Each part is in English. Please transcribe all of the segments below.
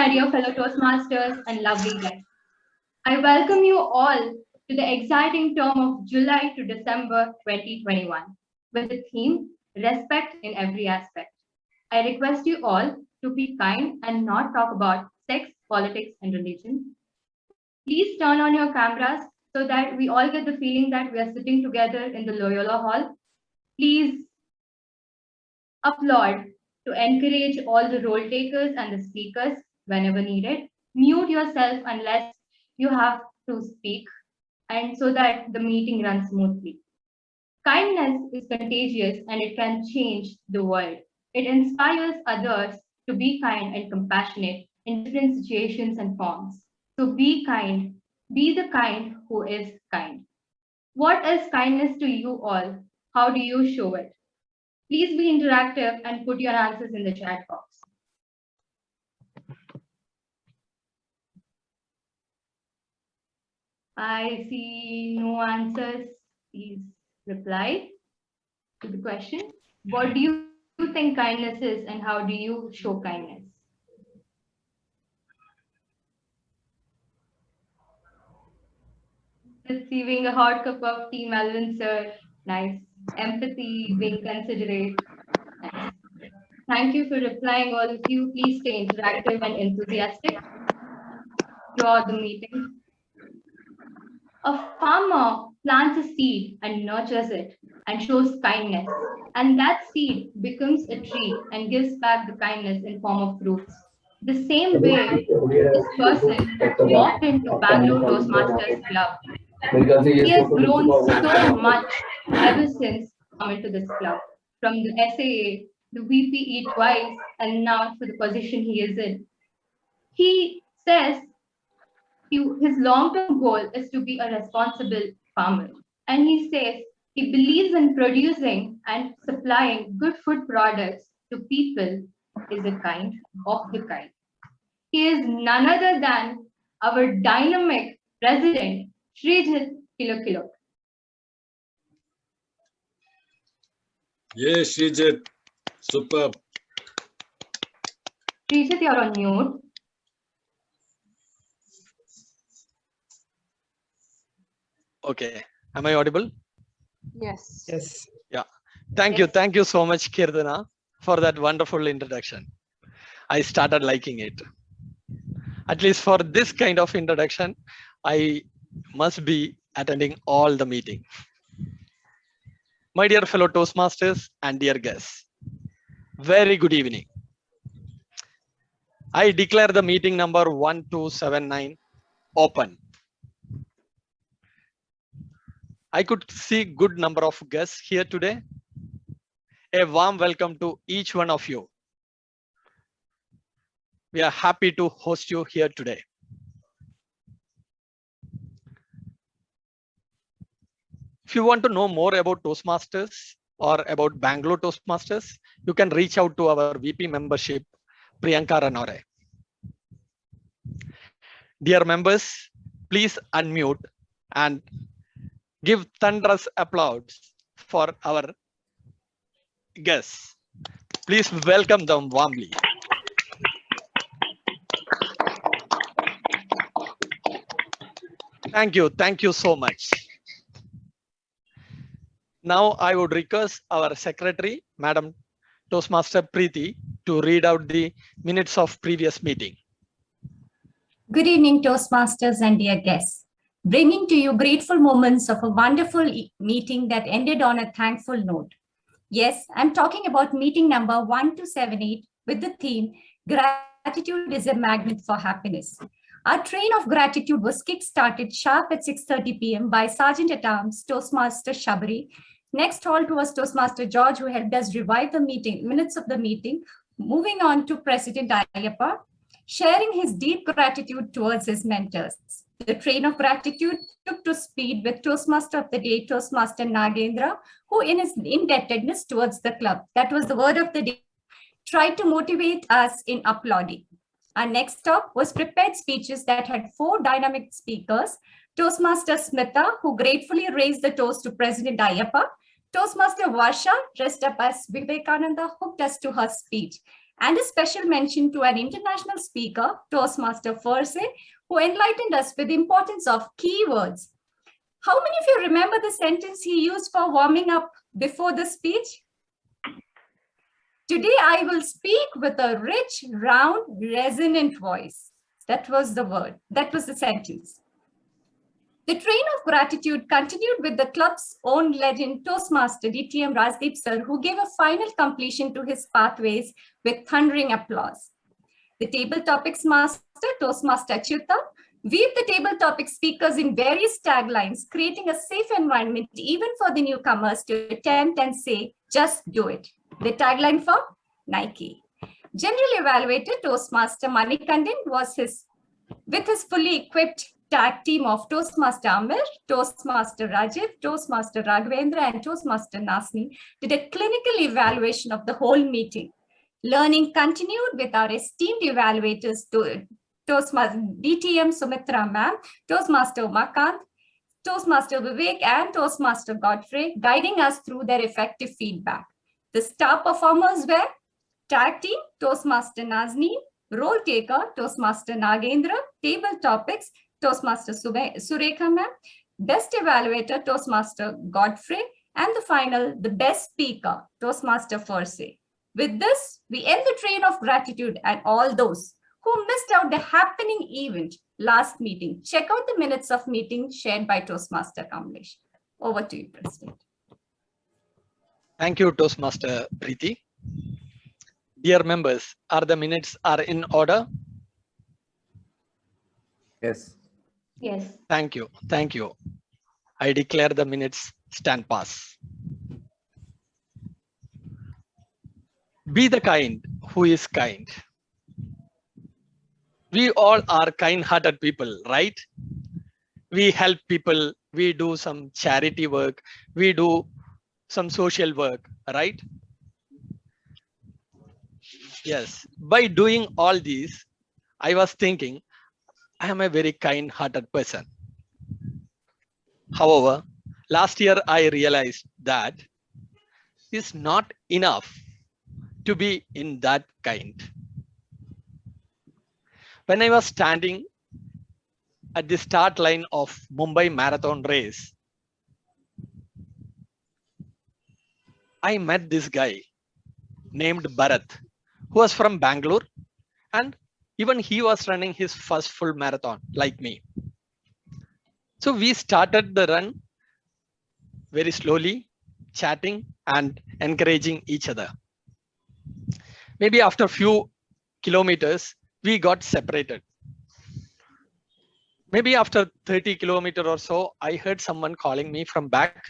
my dear fellow Toastmasters and lovely guests. I welcome you all to the exciting term of July to December 2021 with the theme Respect in Every Aspect. I request you all to be kind and not talk about sex, politics, and religion. Please turn on your cameras so that we all get the feeling that we are sitting together in the Loyola Hall. Please applaud to encourage all the role takers and the speakers whenever needed. Mute yourself unless you have to speak, and so that the meeting runs smoothly. Kindness is contagious and it can change the world. It inspires others to be kind and compassionate in different situations and forms. So be kind, be the kind who is kind. What is kindness to you all? How do you show it? Please be interactive and put your answers in the chat box. I see no answers. Please reply to the question. What do you think kindness is and how do you show kindness? Receiving a hot cup of tea, Melvin sir. Nice. Empathy, being considerate. Nice. Thank you for replying, all of you. Please stay interactive and enthusiastic throughout the meeting. A farmer plants a seed and nurtures it and shows kindness. And that seed becomes a tree and gives back the kindness in form of fruits. The same way, this person walked into Bangalore Toastmasters Club. He has grown so much ever since coming to this club. From the SAA, the VPE twice, and now for the position he is in. He says his long-term goal is to be a responsible farmer. And he says he believes in producing and supplying good food products to people is a kind of the kind. He is none other than our dynamic president, Srijit Kilo. Yes, Srijit. Superb. Srijit, you're on mute. Okay. Am I audible? Yes. Yes. Yeah. Thank you so much, Kirtana, for that wonderful introduction. I started liking it. At least for this kind of introduction, I must be attending all the meeting. My dear fellow Toastmasters and dear guests, very good evening. I declare the meeting number 1279 open. I could see good number of guests here today. A warm welcome to each one of you. We are happy to host you here today. If you want to know more about Toastmasters or about Bangalore Toastmasters, you can reach out to our VP membership, Priyanka Ranore. Dear members, please unmute and give thunderous applause for our guests. Please welcome them warmly. Thank you so much. Now I would request our secretary, Madam Toastmaster Preeti, to read out the minutes of previous meeting. Good evening, Toastmasters and dear guests. Bringing to you grateful moments of a wonderful meeting that ended on a thankful note. Yes, I'm talking about meeting number 1278 with the theme, Gratitude is a Magnet for Happiness. Our train of gratitude was kick-started sharp at 6:30 p.m. by Sergeant at Arms, Toastmaster Shabari. Next halt was Toastmaster George, who helped us revive the minutes of the meeting. Moving on to President Ayappa, sharing his deep gratitude towards his mentors. The train of gratitude took to speed with Toastmaster of the Day, Toastmaster Nagendra, who in his indebtedness towards the club, that was the word of the day, tried to motivate us in applauding. Our next stop was prepared speeches that had 4 dynamic speakers. Toastmaster Smita, who gratefully raised the toast to President Ayappa. Toastmaster Varsha, dressed up as Vivekananda, hooked us to her speech. And a special mention to an international speaker, Toastmaster Sanjay, who enlightened us with the importance of keywords. How many of you remember the sentence he used for warming up before the speech? Today I will speak with a rich, round, resonant voice. That was the word. That was the sentence. The train of gratitude continued with the club's own legend, Toastmaster DTM Rajdeep sir, who gave a final completion to his pathways with thundering applause. The table topics master, Toastmaster Achyuta, weaved the table topic speakers in various taglines, creating a safe environment even for the newcomers to attempt and say, just do it. The tagline for Nike. General Evaluator, Toastmaster Manikandan, was with his fully equipped tag team of Toastmaster Amir, Toastmaster Rajiv, Toastmaster Raghavendra, and Toastmaster Nasni did a clinical evaluation of the whole meeting. Learning continued with our esteemed evaluators, Toastmaster DTM Sumitra ma'am, Toastmaster Umakant, Toastmaster Vivek, and Toastmaster Godfrey, guiding us through their effective feedback. The star performers were tag team, Toastmaster Nazni, role taker, Toastmaster Nagendra, table topics, Toastmaster Surekha ma'am, best evaluator, Toastmaster Godfrey, and the final, the best speaker, Toastmaster Sanjay. With this, we end the train of gratitude and all those who missed out the happening event last meeting. Check out the minutes of meeting shared by Toastmaster Kamlesh. Over to you, President. Thank you, Toastmaster Preeti. Dear members, are the minutes in order? Yes. Yes. Thank you. Thank you. I declare the minutes stand pass. Be the kind who is kind. We all are kind-hearted people, right? We help people. We do some charity work. We do some social work, right? Yes. By doing all these, I was thinking, I am a very kind-hearted person. However, last year I realized that it's not enough to be in that kind. When I was standing at the start line of Mumbai marathon race, I met this guy named Bharat, who was from Bangalore, and even he was running his first full marathon like me. So we started the run very slowly, chatting and encouraging each other. Maybe after a few kilometers, we got separated. Maybe after 30 kilometers or so, I heard someone calling me from back,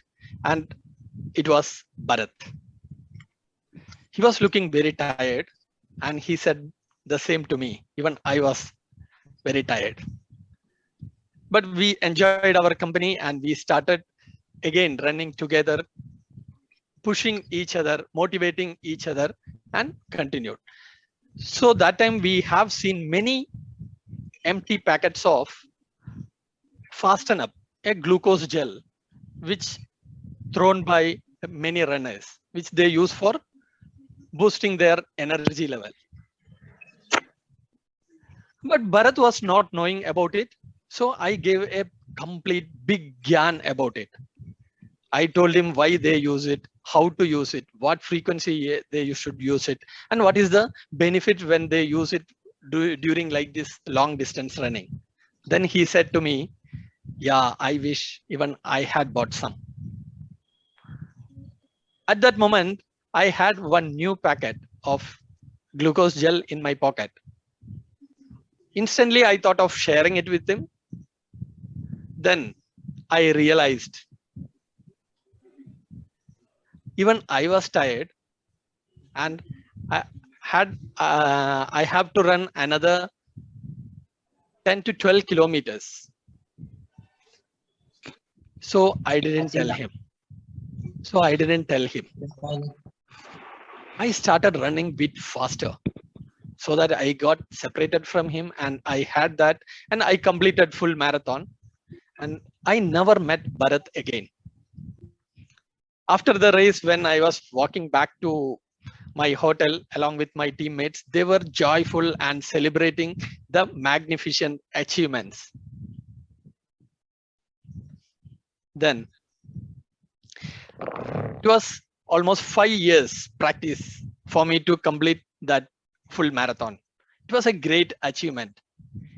and it was Bharat. He was looking very tired, and he said the same to me. Even I was very tired. But we enjoyed our company and we started again running together, pushing each other, motivating each other, and continued. So that time we have seen many empty packets of Fasten Up, a glucose gel, which thrown by many runners, which they use for boosting their energy level. But Bharat was not knowing about it. So I gave a complete big gyan about it. I told him why they use it, how to use it, what frequency they should use it, and what is the benefit when they use it during like this long distance running. Then he said to me, yeah, I wish even I had bought some. At that moment, I had one new packet of glucose gel in my pocket. Instantly, I thought of sharing it with him. Then I realized even I was tired and I have to run another 10 to 12 kilometers. So I didn't tell him. I started running a bit faster so that I got separated from him, and I had that, and I completed full marathon, and I never met Bharat again. After the race, when I was walking back to my hotel along with my teammates, they were joyful and celebrating the magnificent achievements. Then it was almost 5 years practice for me to complete that full marathon. It was a great achievement.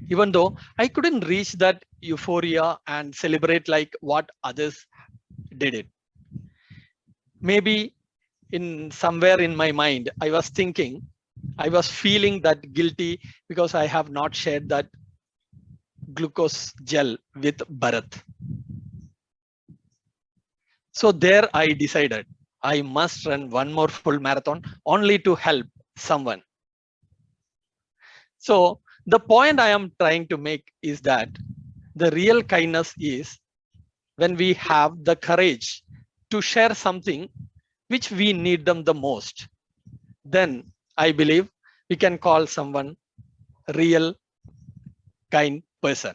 Even though I couldn't reach that euphoria and celebrate like what others did it. Maybe in somewhere in my mind, I was feeling that guilty because I have not shared that glucose gel with Bharat. So there I decided I must run one more full marathon only to help someone. So the point I am trying to make is that the real kindness is when we have the courage to share something which we need them the most. Then I believe we can call someone real kind person.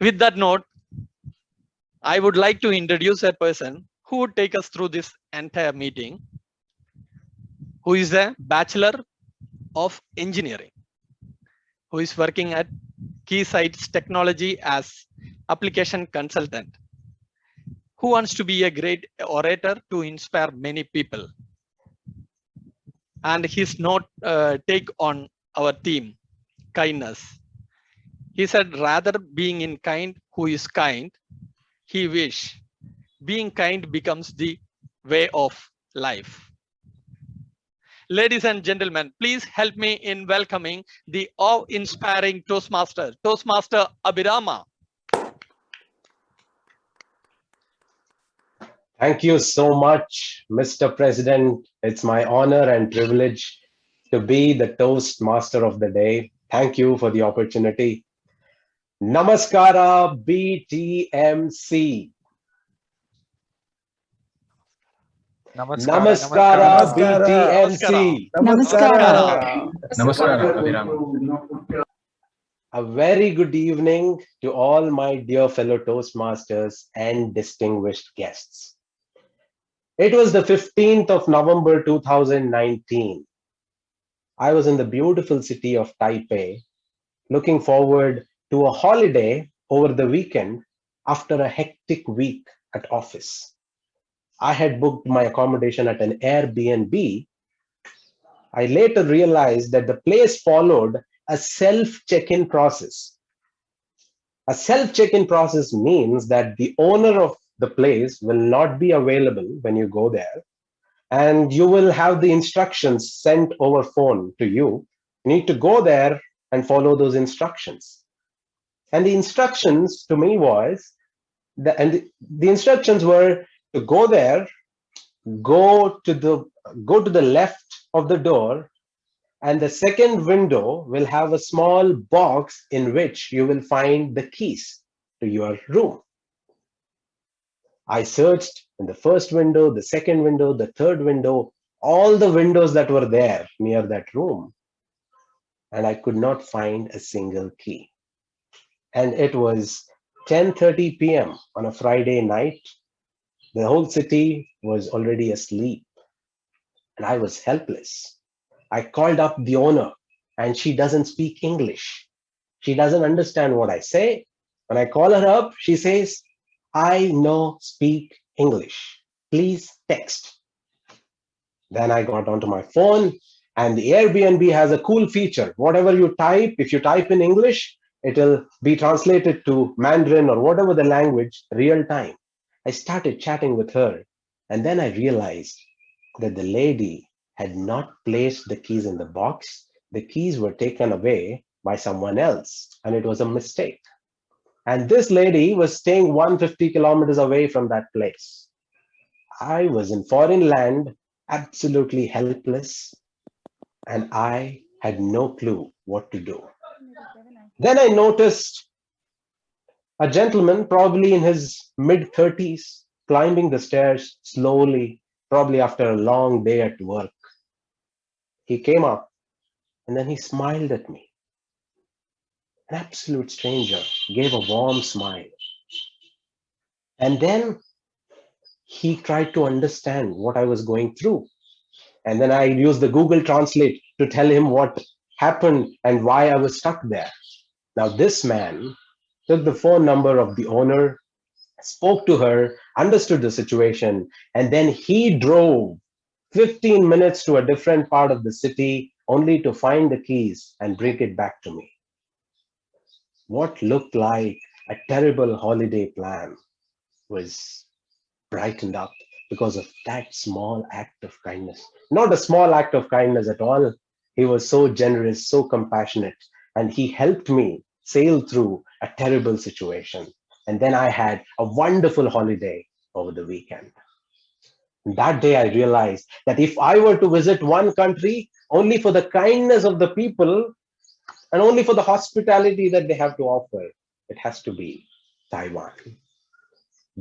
With that note, I would like to introduce a person who would take us through this entire meeting, who is a Bachelor of Engineering, who is working at Keysight's Technology as application consultant, who wants to be a great orator to inspire many people. And his note take on our theme, kindness. He said, rather being in kind who is kind, he wish being kind becomes the way of life. Ladies and gentlemen, please help me in welcoming the awe-inspiring Toastmaster, Toastmaster Abhirama. Thank you so much, Mr. President. It's my honor and privilege to be the Toastmaster of the day. Thank you for the opportunity. Namaskara, BTMC. Namaskara, BTMC. Namaskara. Namaskara, Abhiram. A very good evening to all my dear fellow Toastmasters and distinguished guests. It was the 15th of November 2019. I was in the beautiful city of Taipei, looking forward to a holiday over the weekend after a hectic week at office. I had booked my accommodation at an Airbnb. I later realized that the place followed a self-check-in process. A self-check-in process means that the owner of the place will not be available when you go there, and you will have the instructions sent over phone to you. You need to go there and follow those instructions. And the instructions to me was, the instructions were to go there, go to the left of the door, and the second window will have a small box in which you will find the keys to your room. I searched in the first window, the second window, the third window, all the windows that were there near that room, and I could not find a single key. And it was 10:30 p.m. on a Friday night. The whole city was already asleep, and I was helpless. I called up the owner, and she doesn't speak English. She doesn't understand what I say. When I call her up, she says, I know speak English. Please text. Then I got onto my phone, and the Airbnb has a cool feature. Whatever you type, if you type in English, it'll be translated to Mandarin or whatever the language, real time. I started chatting with her, and then I realized that the lady had not placed the keys in the box. The keys were taken away by someone else, and it was a mistake. And this lady was staying 150 kilometers away from that place. I was in foreign land, absolutely helpless, and I had no clue what to do. Then I noticed a gentleman, probably in his mid-30s, climbing the stairs slowly, probably after a long day at work. He came up, and then he smiled at me. An absolute stranger gave a warm smile. And then he tried to understand what I was going through. And then I used the Google Translate to tell him what happened and why I was stuck there. Now, this man took the phone number of the owner, spoke to her, understood the situation, and then he drove 15 minutes to a different part of the city only to find the keys and bring it back to me. What looked like a terrible holiday plan was brightened up because of that small act of kindness. Not a small act of kindness at all. He was so generous, so compassionate, and he helped me sail through a terrible situation. And then I had a wonderful holiday over the weekend. And that day I realized that if I were to visit one country only for the kindness of the people and only for the hospitality that they have to offer, it has to be Taiwan.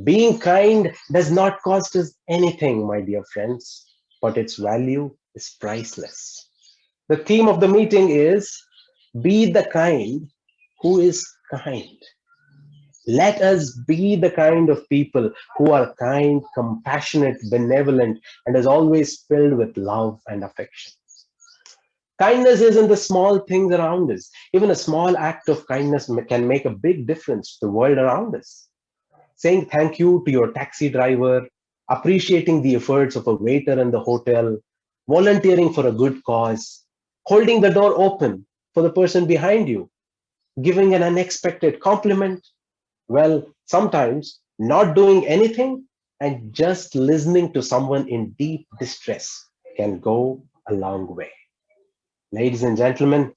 Being kind does not cost us anything, my dear friends, but its value is priceless. The theme of the meeting is be the kind who is kind. Let us be the kind of people who are kind, compassionate, benevolent, and is always filled with love and affection. Kindness is in the small things around us. Even a small act of kindness can make a big difference to the world around us. Saying thank you to your taxi driver, appreciating the efforts of a waiter in the hotel, volunteering for a good cause, holding the door open for the person behind you, giving an unexpected compliment. Well, sometimes not doing anything and just listening to someone in deep distress can go a long way. Ladies and gentlemen,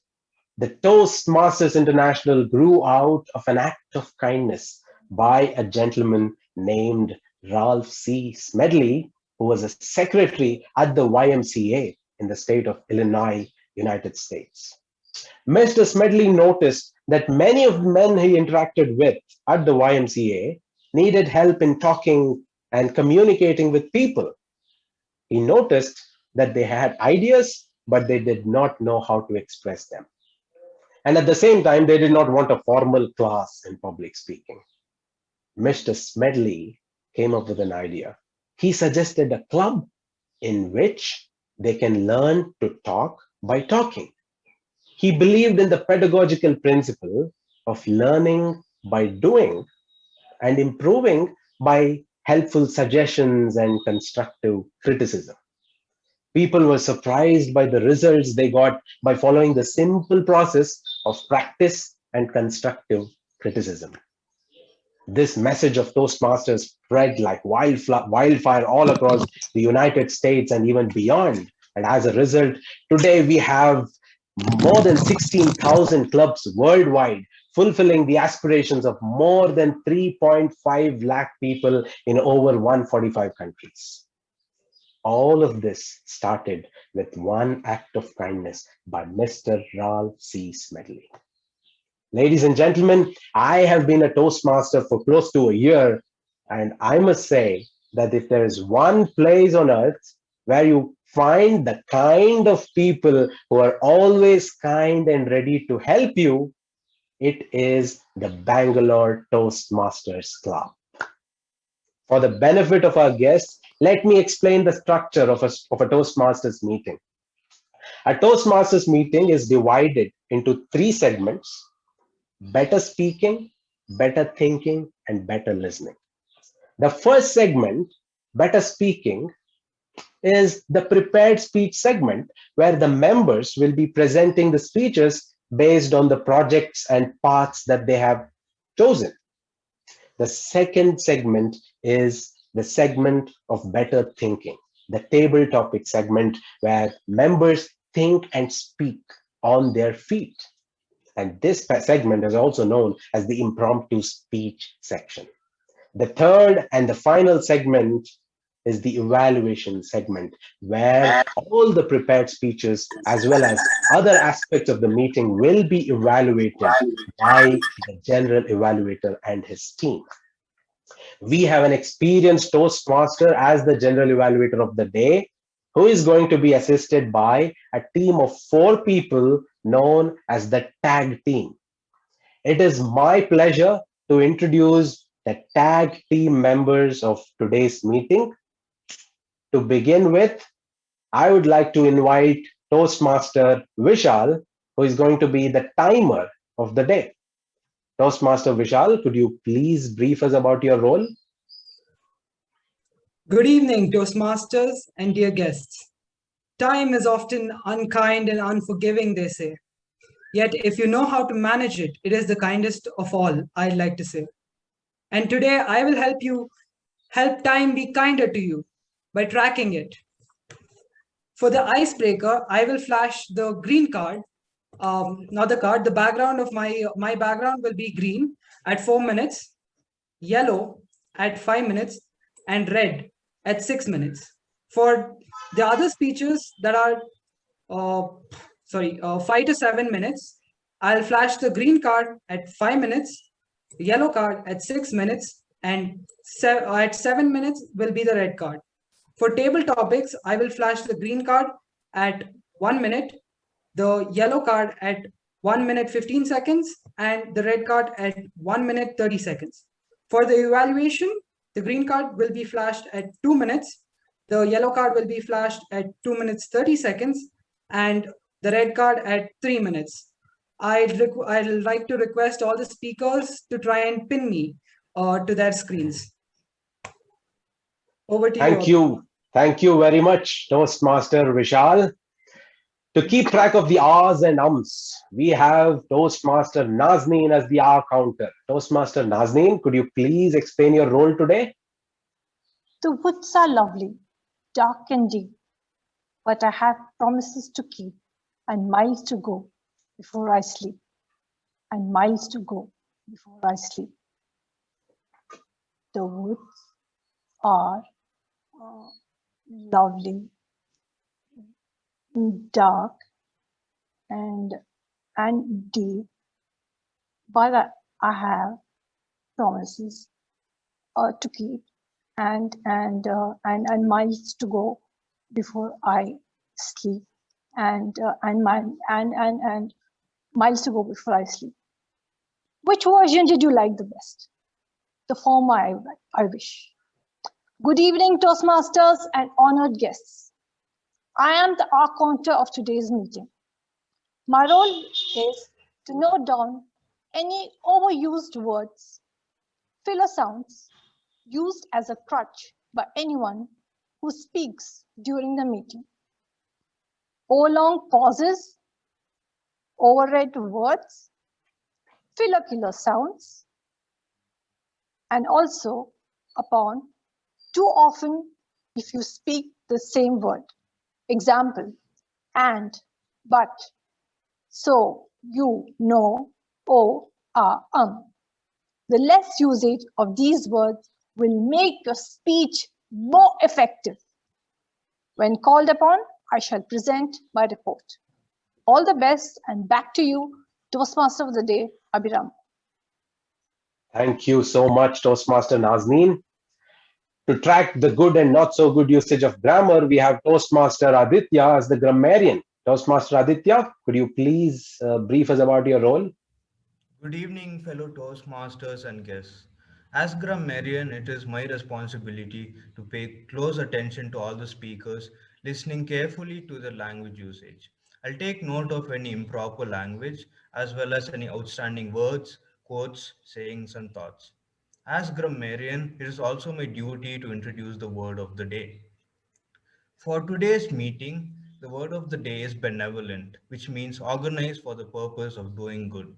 the Toastmasters International grew out of an act of kindness by a gentleman named Ralph C. Smedley, who was a secretary at the YMCA in the state of Illinois, United States. Mr. Smedley noticed that many of the men he interacted with at the YMCA needed help in talking and communicating with people. He noticed that they had ideas, but they did not know how to express them. And at the same time, they did not want a formal class in public speaking. Mr. Smedley came up with an idea. He suggested a club in which they can learn to talk by talking. He believed in the pedagogical principle of learning by doing and improving by helpful suggestions and constructive criticism. People were surprised by the results they got by following the simple process of practice and constructive criticism. This message of Toastmasters spread like wildfire all across the United States and even beyond. And as a result, today we have more than 16,000 clubs worldwide, fulfilling the aspirations of more than 3.5 lakh people in over 145 countries. All of this started with one act of kindness by Mr. Ralph C. Smedley. Ladies and gentlemen, I have been a Toastmaster for close to a year, and I must say that if there is one place on earth where you find the kind of people who are always kind and ready to help you, it is the Bangalore Toastmasters Club. For the benefit of our guests, let me explain the structure of a Toastmasters meeting. A Toastmasters meeting is divided into 3 segments: better speaking, better thinking, and better listening. The first segment, better speaking, is the prepared speech segment where the members will be presenting the speeches based on the projects and paths that they have chosen. The second segment is the segment of better thinking, the table topic segment where members think and speak on their feet. And this segment is also known as the impromptu speech section. The third and the final segment is the evaluation segment, where all the prepared speeches as well as other aspects of the meeting will be evaluated by the general evaluator and his team. We have an experienced Toastmaster as the general evaluator of the day, who is going to be assisted by a team of 4 people known as the tag team. It is my pleasure to introduce the tag team members of today's meeting. To begin with, I would like to invite Toastmaster Vishal, who is going to be the timer of the day. Toastmaster Vishal, could you please brief us about your role? Good evening, Toastmasters and dear guests. Time is often unkind and unforgiving, they say. Yet, if you know how to manage it, it is the kindest of all, I'd like to say. And today, I will help time be kinder to you by tracking it. For the icebreaker, I will flash the green card, not the card. The background of my background will be green at 4 minutes, yellow at 5 minutes, and red at 6 minutes. For the other speeches that are 5 to 7 minutes, I'll flash the green card at 5 minutes, yellow card at 6 minutes, and at 7 minutes will be the red card. For table topics, I will flash the green card at 1 minute, the yellow card at 1 minute 15 seconds, and the red card at 1 minute 30 seconds. For the evaluation, the green card will be flashed at 2 minutes, the yellow card will be flashed at 2 minutes 30 seconds, and the red card at 3 minutes. I'd like to request all the speakers to try and pin me to their screens. Over to you. Thank you very much, Toastmaster Vishal. To keep track of the R's and Ums, we have Toastmaster Nazneen as the R counter. Toastmaster Nazneen, could you please explain your role today? The woods are lovely, dark and deep, but I have promises to keep and miles to go before I sleep. And miles to go before I sleep. The woods are lovely, dark and deep, but I have promises to keep and miles to go before I sleep, and miles to go before I sleep. Which version did you like the best? The former I wish. Good evening, Toastmasters and honored guests. I am the R counter of today's meeting. My role is to note down any overused words, filler sounds used as a crutch by anyone who speaks during the meeting. Overlong pauses, overread words, filler sounds, and also upon too often if you speak the same word. Example, and, but, so, you, no, oh, The less usage of these words will make your speech more effective. When called upon, I shall present my report. All the best, and back to you, Toastmaster of the Day, Abhiram. Thank you so much, Toastmaster Nazneen. To track the good and not so good usage of grammar, we have Toastmaster Aditya as the grammarian. Toastmaster Aditya, could you please brief us about your role? Good evening, fellow Toastmasters and guests. As grammarian, it is my responsibility to pay close attention to all the speakers, listening carefully to their language usage. I'll take note of any improper language, as well as any outstanding words, quotes, sayings, and thoughts. As grammarian, it is also my duty to introduce the word of the day. For today's meeting, the word of the day is benevolent, which means organized for the purpose of doing good.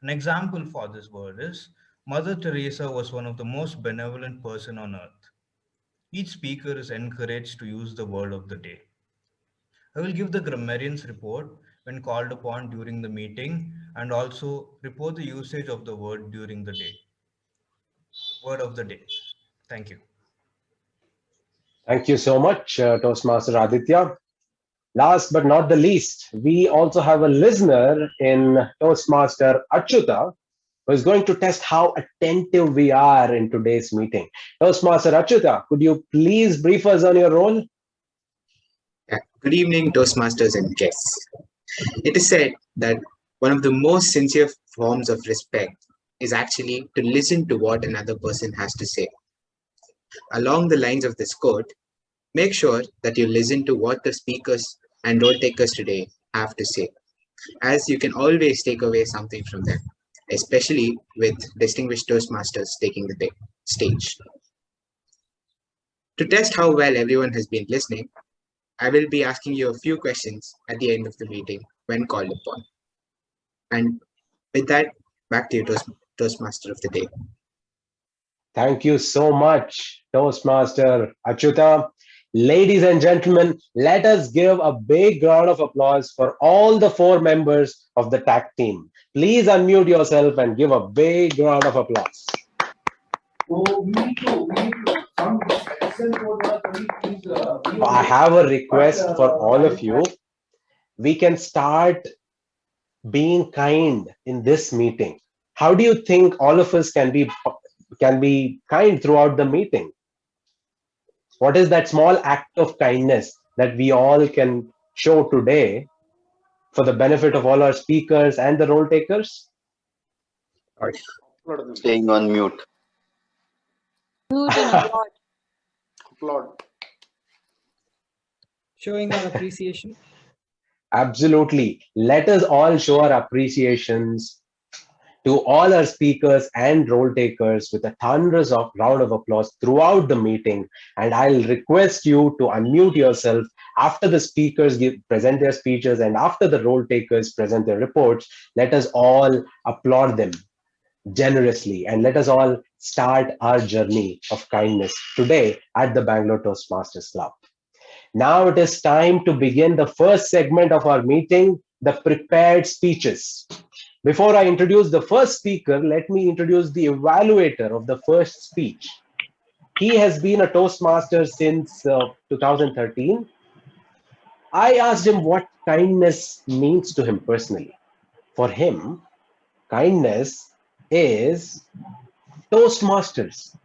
An example for this word is Mother Teresa was one of the most benevolent person on earth. Each speaker is encouraged to use the word of the day. I will give the grammarian's report when called upon during the meeting and also report the usage of the word during the day. Word of the day. Thank you. Thank you so much, Toastmaster Aditya. Last but not the least, we also have a listener in Toastmaster Achyuta, who is going to test how attentive we are in today's meeting. Toastmaster Achyuta, could you please brief us on your role? Good evening, Toastmasters and guests. It is said that one of the most sincere forms of respect is actually to listen to what another person has to say. Along the lines of this quote, make sure that you listen to what the speakers and role takers today have to say, as you can always take away something from them, especially with distinguished Toastmasters taking the stage. To test how well everyone has been listening, I will be asking you a few questions at the end of the meeting when called upon. And with that, back to you, Toastmaster of the day. Thank you so much, Toastmaster Achyuta. Ladies and gentlemen, let us give a big round of applause for all the 4 members of the tag team. Please unmute yourself and give a big round of applause. I have a request for all of you. We can start being kind in this meeting. How do you think all of us can be kind throughout the meeting? What is that small act of kindness that we all can show today for the benefit of all our speakers and the role takers? Staying on mute. Mute and applaud. Applaud. Showing our appreciation. Absolutely. Let us all show our appreciations to all our speakers and role takers with a thunderous round of applause throughout the meeting. And I'll request you to unmute yourself after the speakers present their speeches and after the role takers present their reports. Let us all applaud them generously and let us all start our journey of kindness today at the Bangalore Toastmasters Club. Now it is time to begin the first segment of our meeting, the prepared speeches. Before I introduce the first speaker, let me introduce the evaluator of the first speech. He has been a Toastmaster since 2013. I asked him what kindness means to him personally. For him, kindness is Toastmasters.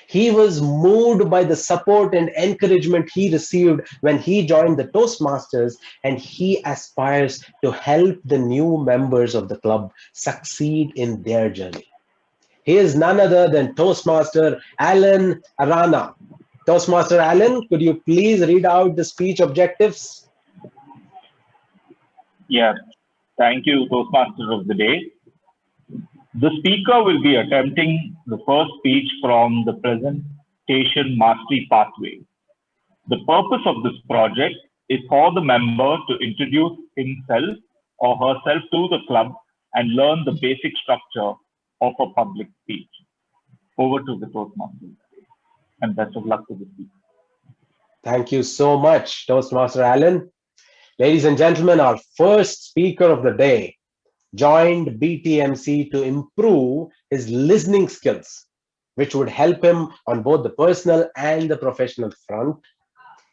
He was moved by the support and encouragement he received when he joined the Toastmasters, and he aspires to help the new members of the club succeed in their journey. He is none other than Toastmaster Alan Arana. Toastmaster Alan, could you please read out the speech objectives? Yeah, thank you, Toastmaster of the day. The speaker will be attempting the first speech from the presentation mastery pathway. The purpose of this project is for the member to introduce himself or herself to the club and learn the basic structure of a public speech. Over to the Toastmaster, and best of luck to the speaker. Thank you so much, Toastmaster Alan. Ladies and gentlemen, our first speaker of the day joined BTMC to improve his listening skills, which would help him on both the personal and the professional front.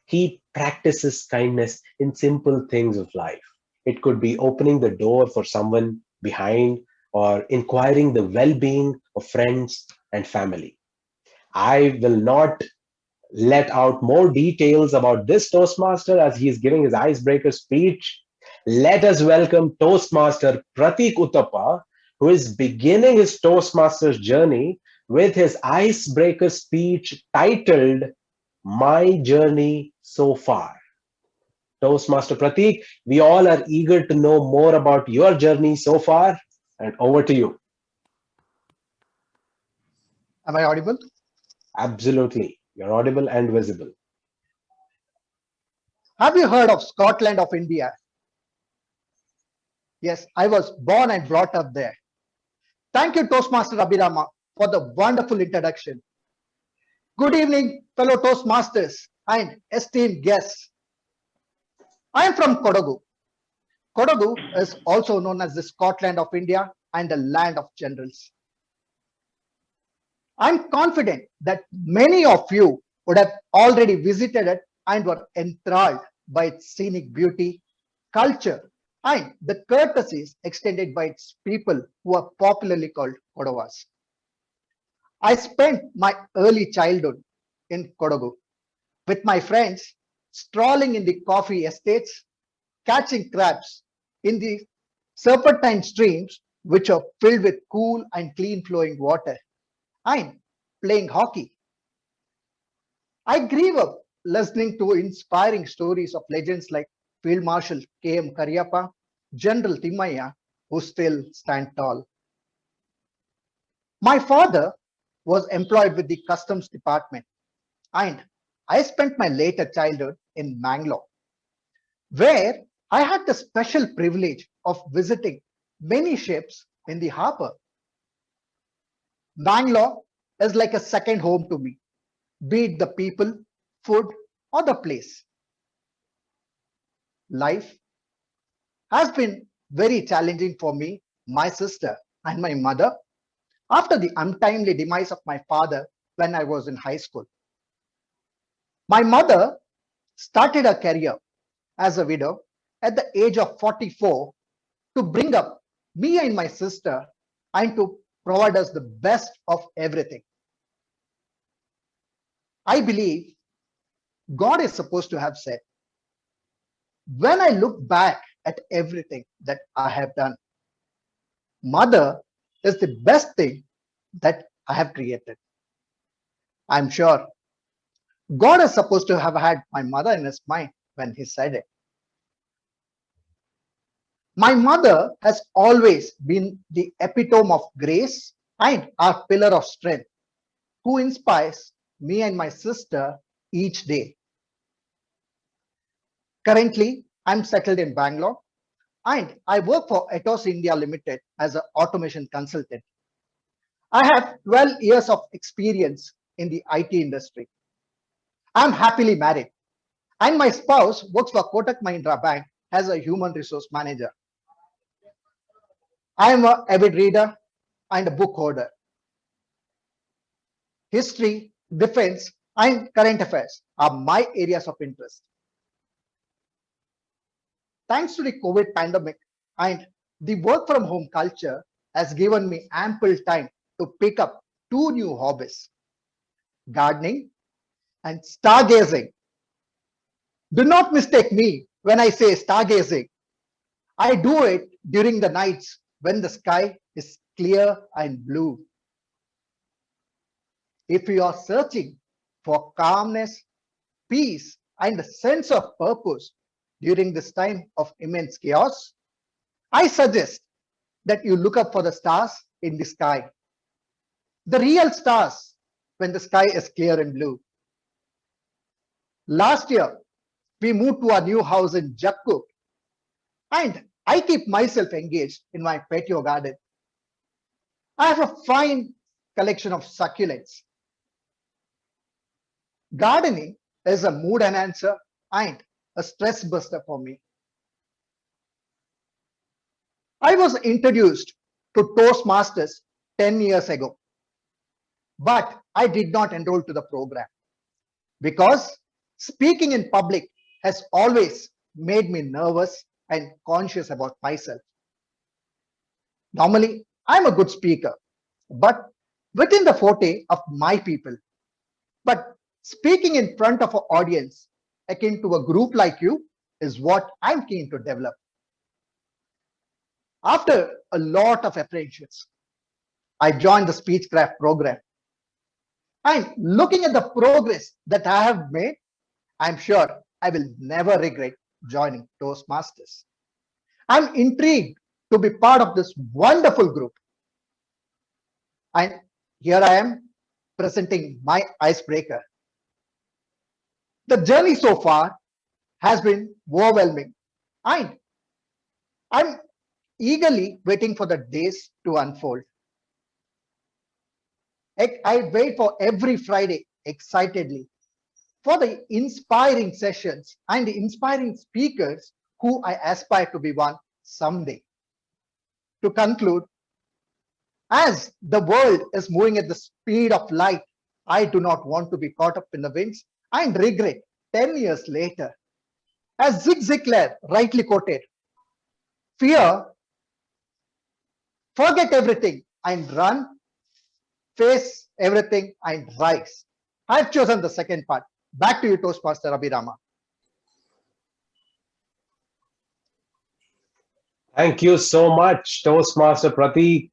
He practices kindness in simple things of life. It could be opening the door for someone behind or inquiring the well-being of friends and family. I will not let out more details about this Toastmaster as he is giving his icebreaker speech. Let us welcome Toastmaster Pratik Uttappa, who is beginning his Toastmasters journey with his icebreaker speech titled My Journey So Far. Toastmaster Pratik, we all are eager to know more about your journey so far, and over to you. Am I audible? Absolutely. You're audible and visible. Have you heard of Scotland of India? Yes, I was born and brought up there. Thank you, Toastmaster Abhirama, for the wonderful introduction. Good evening, fellow Toastmasters and esteemed guests. I am from Kodagu. Kodagu is also known as the Scotland of India and the land of generals. I'm confident that many of you would have already visited it and were enthralled by its scenic beauty, culture, and the courtesies extended by its people who are popularly called Kodavas. I spent my early childhood in Kodagu with my friends, strolling in the coffee estates, catching crabs in the serpentine streams which are filled with cool and clean flowing water, and playing hockey. I grew up listening to inspiring stories of legends like Field Marshal K.M. Cariappa, General Timmaya, who still stand tall. My father was employed with the Customs Department, and I spent my later childhood in Bangalore, where I had the special privilege of visiting many ships in the harbor. Bangalore is like a second home to me, be it the people, food, or the place. Life has been very challenging for me, my sister, and my mother after the untimely demise of my father when I was in high school. My mother started her career as a widow at the age of 44 to bring up me and my sister and to provide us the best of everything. I believe God is supposed to have said, when I look back at everything that I have done, mother is the best thing that I have created. I'm sure God is supposed to have had my mother in his mind when he said it. My mother has always been the epitome of grace and our pillar of strength, who inspires me and my sister each day. Currently, I'm settled in Bangalore and I work for Atos India Limited as an automation consultant. I have 12 years of experience in the IT industry. I'm happily married, and my spouse works for Kotak Mahindra Bank as a human resource manager. I am an avid reader and a book hoarder. History, defense, and current affairs are my areas of interest. Thanks to the COVID pandemic and the work from home culture has given me ample time to pick up two new hobbies, gardening and stargazing. Do not mistake me when I say stargazing. I do it during the nights when the sky is clear and blue. If you are searching for calmness, peace, and a sense of purpose during this time of immense chaos, I suggest that you look up for the stars in the sky. The real stars when the sky is clear and blue. Last year, we moved to our new house in Jakku, and I keep myself engaged in my patio garden. I have a fine collection of succulents. Gardening is a mood enhancer and a stress buster for me. I was introduced to Toastmasters 10 years ago, but I did not enroll to the program because speaking in public has always made me nervous and conscious about myself. Normally, I'm a good speaker, but within the forte of my people. But speaking in front of an audience akin to a group like you is what I'm keen to develop. After a lot of apprehensions, I joined the Speechcraft program. And looking at the progress that I have made, I'm sure I will never regret joining Toastmasters. I'm intrigued to be part of this wonderful group. And here I am presenting my icebreaker. The journey so far has been overwhelming, and I'm eagerly waiting for the days to unfold. I wait for every Friday excitedly for the inspiring sessions and the inspiring speakers who I aspire to be one someday. To conclude, as the world is moving at the speed of light, I do not want to be caught up in the winds and regret 10 years later. As Zig Ziglar rightly quoted, fear, forget everything and run, face everything and rise. I've chosen the second part. Back to you, Toastmaster Abhirama. Thank you so much, Toastmaster Prateek.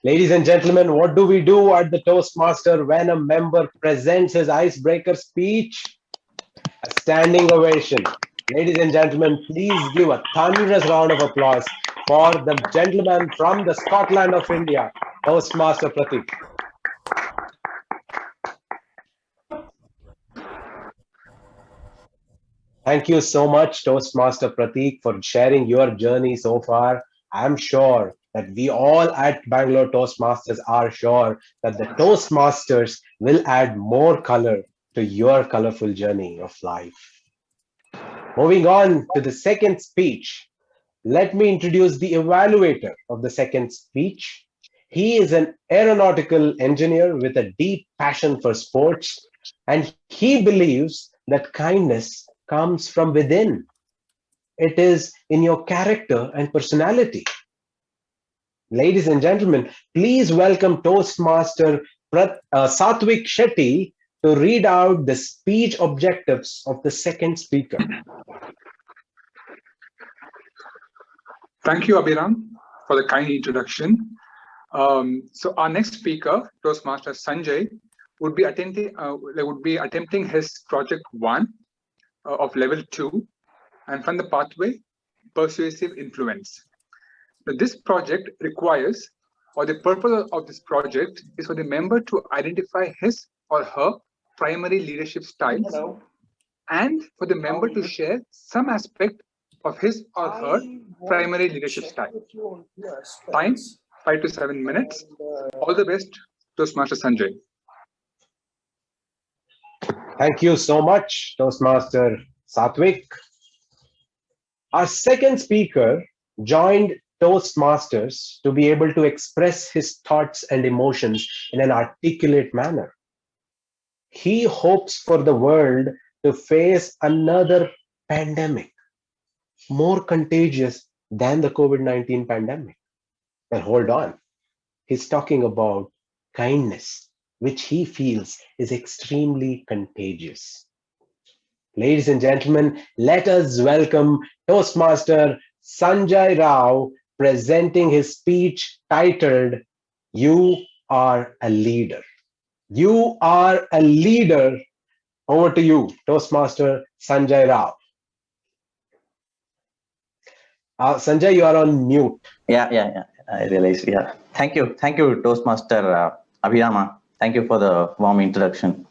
Ladies and gentlemen, what do we do at the Toastmaster when a member presents his icebreaker speech? A standing ovation. Ladies and gentlemen, please give a thunderous round of applause for the gentleman from the Scotland of India, Toastmaster Prateek. Thank you so much, Toastmaster Prateek, for sharing your journey so far. I'm sure that we all at Bangalore Toastmasters are sure that the Toastmasters will add more color to your colorful journey of life. Moving on to the second speech, let me introduce the evaluator of the second speech. He is an aeronautical engineer with a deep passion for sports, and he believes that kindness comes from within. It is in your character and personality. Ladies and gentlemen, please welcome Toastmaster Satwik Shetty to read out the speech objectives of the second speaker. Thank you, Abhiram, for the kind introduction. So our next speaker, Toastmaster Sanjay, would be attempting his project 1 of level 2, and from the pathway, persuasive influence. This project requires, or the purpose of this project is for the member to identify his or her primary leadership styles, and for the member to share some aspect of his or her primary leadership style. Time 5 to 7 minutes. All the best, Toastmaster Sanjay. Thank you so much, Toastmaster Satwik. Our second speaker joined Toastmasters to be able to express his thoughts and emotions in an articulate manner. He hopes for the world to face another pandemic, more contagious than the COVID-19 pandemic. And hold on, he's talking about kindness, which he feels is extremely contagious. Ladies and gentlemen, let us welcome Toastmaster Sanjay Rao presenting his speech titled, "You Are a Leader." You are a leader. Over to you, Toastmaster Sanjay Rao. Sanjay, you are on mute. Yeah. I realize. Yeah. Thank you, Toastmaster Abhirama. Thank you for the warm introduction.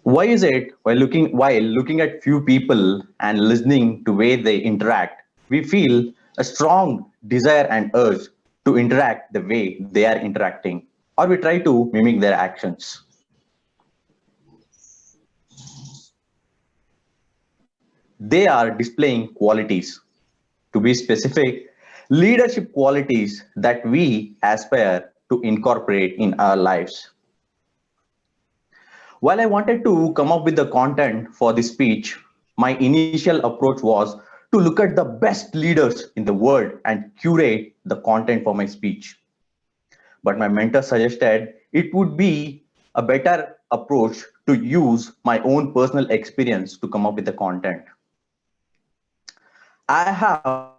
Why is it while looking at few people and listening to way they interact, we feel a strong desire and urge to interact the way they are interacting, or we try to mimic their actions? They are displaying qualities. To be specific, leadership qualities that we aspire to incorporate in our lives. While I wanted to come up with the content for this speech, my initial approach was to look at the best leaders in the world and curate the content for my speech. But my mentor suggested it would be a better approach to use my own personal experience to come up with the content. I have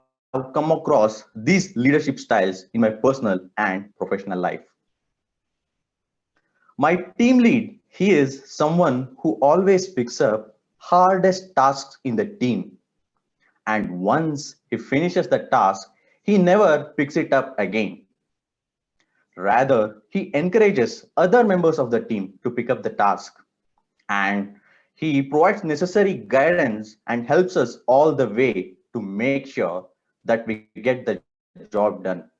come across these leadership styles in my personal and professional life. My team lead, he is someone who always picks up hardest tasks in the team. And once he finishes the task, he never picks it up again. Rather, he encourages other members of the team to pick up the task. And he provides necessary guidance and helps us all the way to make sure that we get the job done,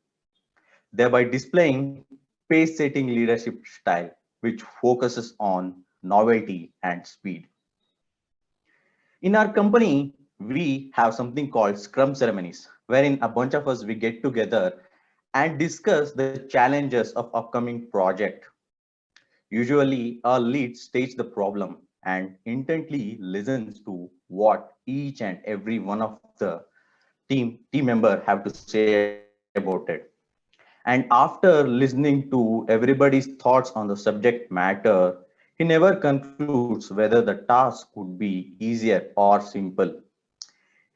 thereby displaying pace-setting leadership style, which focuses on novelty and speed. In our company, we have something called Scrum Ceremonies, wherein a bunch of us, we get together and discuss the challenges of upcoming project. Usually, our lead states the problem and intently listens to what each and every one of the team member have to say about it. And after listening to everybody's thoughts on the subject matter, he never concludes whether the task would be easier or simple.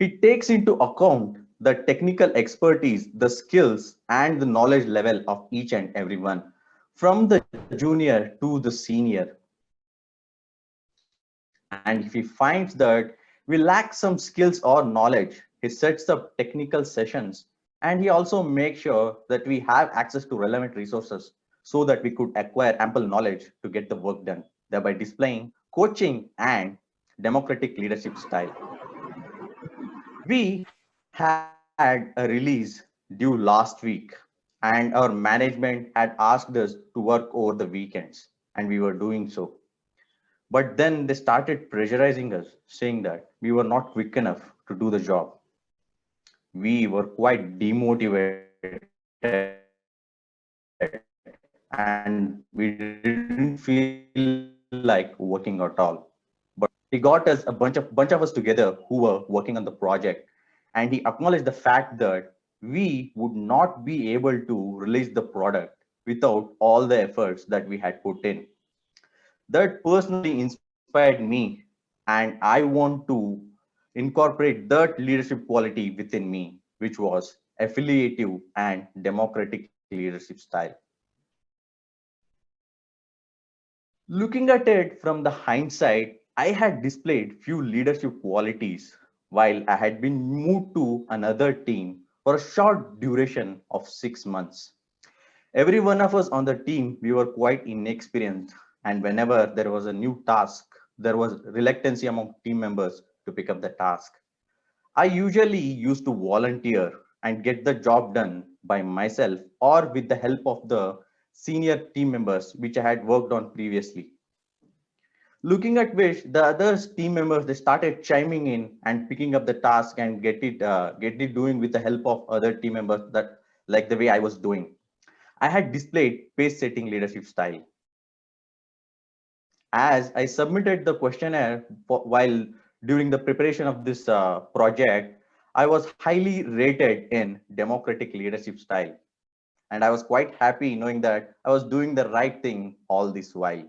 He takes into account the technical expertise, the skills, and the knowledge level of each and everyone, from the junior to the senior. And if he finds that we lack some skills or knowledge, he sets up technical sessions, and he also makes sure that we have access to relevant resources so that we could acquire ample knowledge to get the work done, thereby displaying coaching and democratic leadership style. We had a release due last week, and our management had asked us to work over the weekends, and we were doing so. But then they started pressurizing us, saying that we were not quick enough to do the job. We were quite demotivated and we didn't feel like working at all. But he got us a bunch of us together who were working on the project, and he acknowledged the fact that we would not be able to release the product without all the efforts that we had put in. That personally inspired me, and I want to incorporate that leadership quality within me, which was affiliative and democratic leadership style. Looking at it from the hindsight, I had displayed few leadership qualities while I had been moved to another team for a short duration of 6 months. Every one of us on the team, we were quite inexperienced, and whenever there was a new task, there was reluctancy among team members to pick up the task. I usually used to volunteer and get the job done by myself or with the help of the senior team members which I had worked on previously. Looking at which the other team members, they started chiming in and picking up the task and get it doing with the help of other team members, that like the way I was doing. I had displayed pace setting leadership style. As I submitted the questionnaire while during the preparation of this project, I was highly rated in democratic leadership style. And I was quite happy knowing that I was doing the right thing all this while.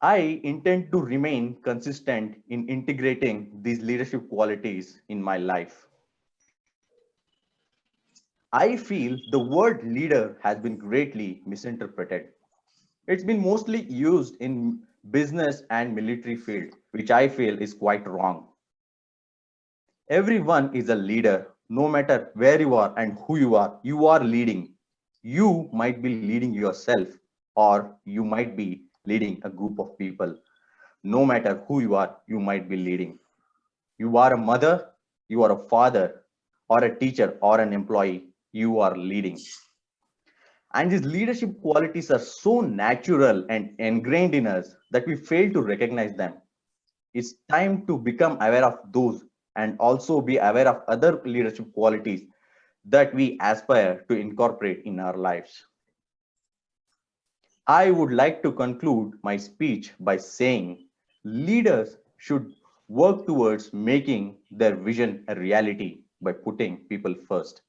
I intend to remain consistent in integrating these leadership qualities in my life. I feel the word leader has been greatly misinterpreted. It's been mostly used in business and military field, which I feel is quite wrong. Everyone is a leader, no matter where you are and who you are leading. You might be leading yourself, or you might be leading a group of people. No matter who you might be leading. You are a mother, you are a father, or a teacher, or an employee, you are leading. And these leadership qualities are so natural and ingrained in us that we fail to recognize them. It's time to become aware of those and also be aware of other leadership qualities that we aspire to incorporate in our lives. I would like to conclude my speech by saying leaders should work towards making their vision a reality by putting people first.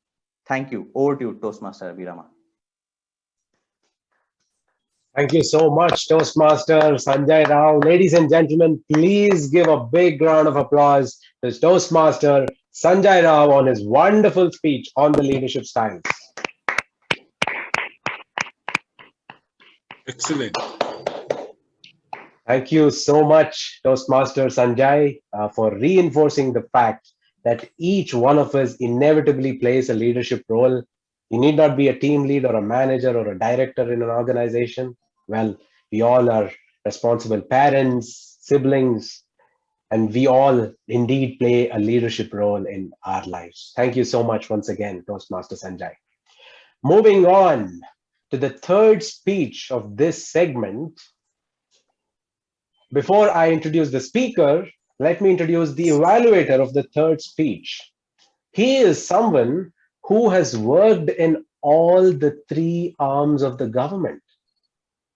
Thank you. Over to you, Toastmaster Abhirama. Thank you so much, Toastmaster Sanjay Rao. Ladies and gentlemen, please give a big round of applause to Toastmaster Sanjay Rao on his wonderful speech on the leadership styles. Excellent. Thank you so much, Toastmaster Sanjay, for reinforcing the fact that each one of us inevitably plays a leadership role. You need not be a team lead or a manager or a director in an organization. Well, we all are responsible parents, siblings, and we all indeed play a leadership role in our lives. Thank you so much once again, Toastmaster Sanjay. Moving on to the third speech of this segment. Before I introduce the speaker, let me introduce the evaluator of the third speech. He is someone who has worked in all the three arms of the government: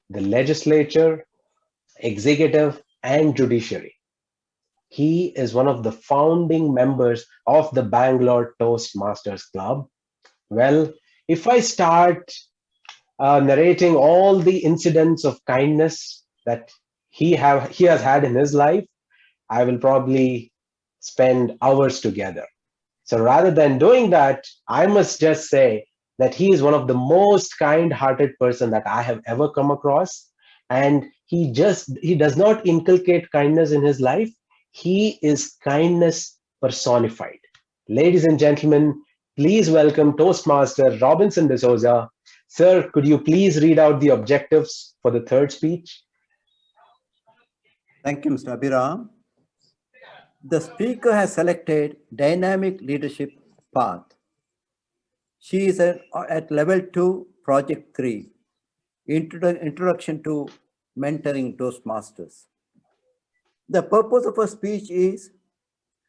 the legislature, executive, and judiciary. He is one of the founding members of the Bangalore Toastmasters Club. Well, if I start narrating all the incidents of kindness that he has had in his life, I will probably spend hours together. So rather than doing that, I must just say that he is one of the most kind-hearted person that I have ever come across. And he does not inculcate kindness in his life. He is kindness personified. Ladies and gentlemen, please welcome Toastmaster Robinson D'Souza. Sir, could you please read out the objectives for the third speech? Thank you, Mr. Abhiram. The speaker has selected dynamic leadership path. She is at level 2, project 3, introduction to mentoring Toastmasters. The purpose of her speech is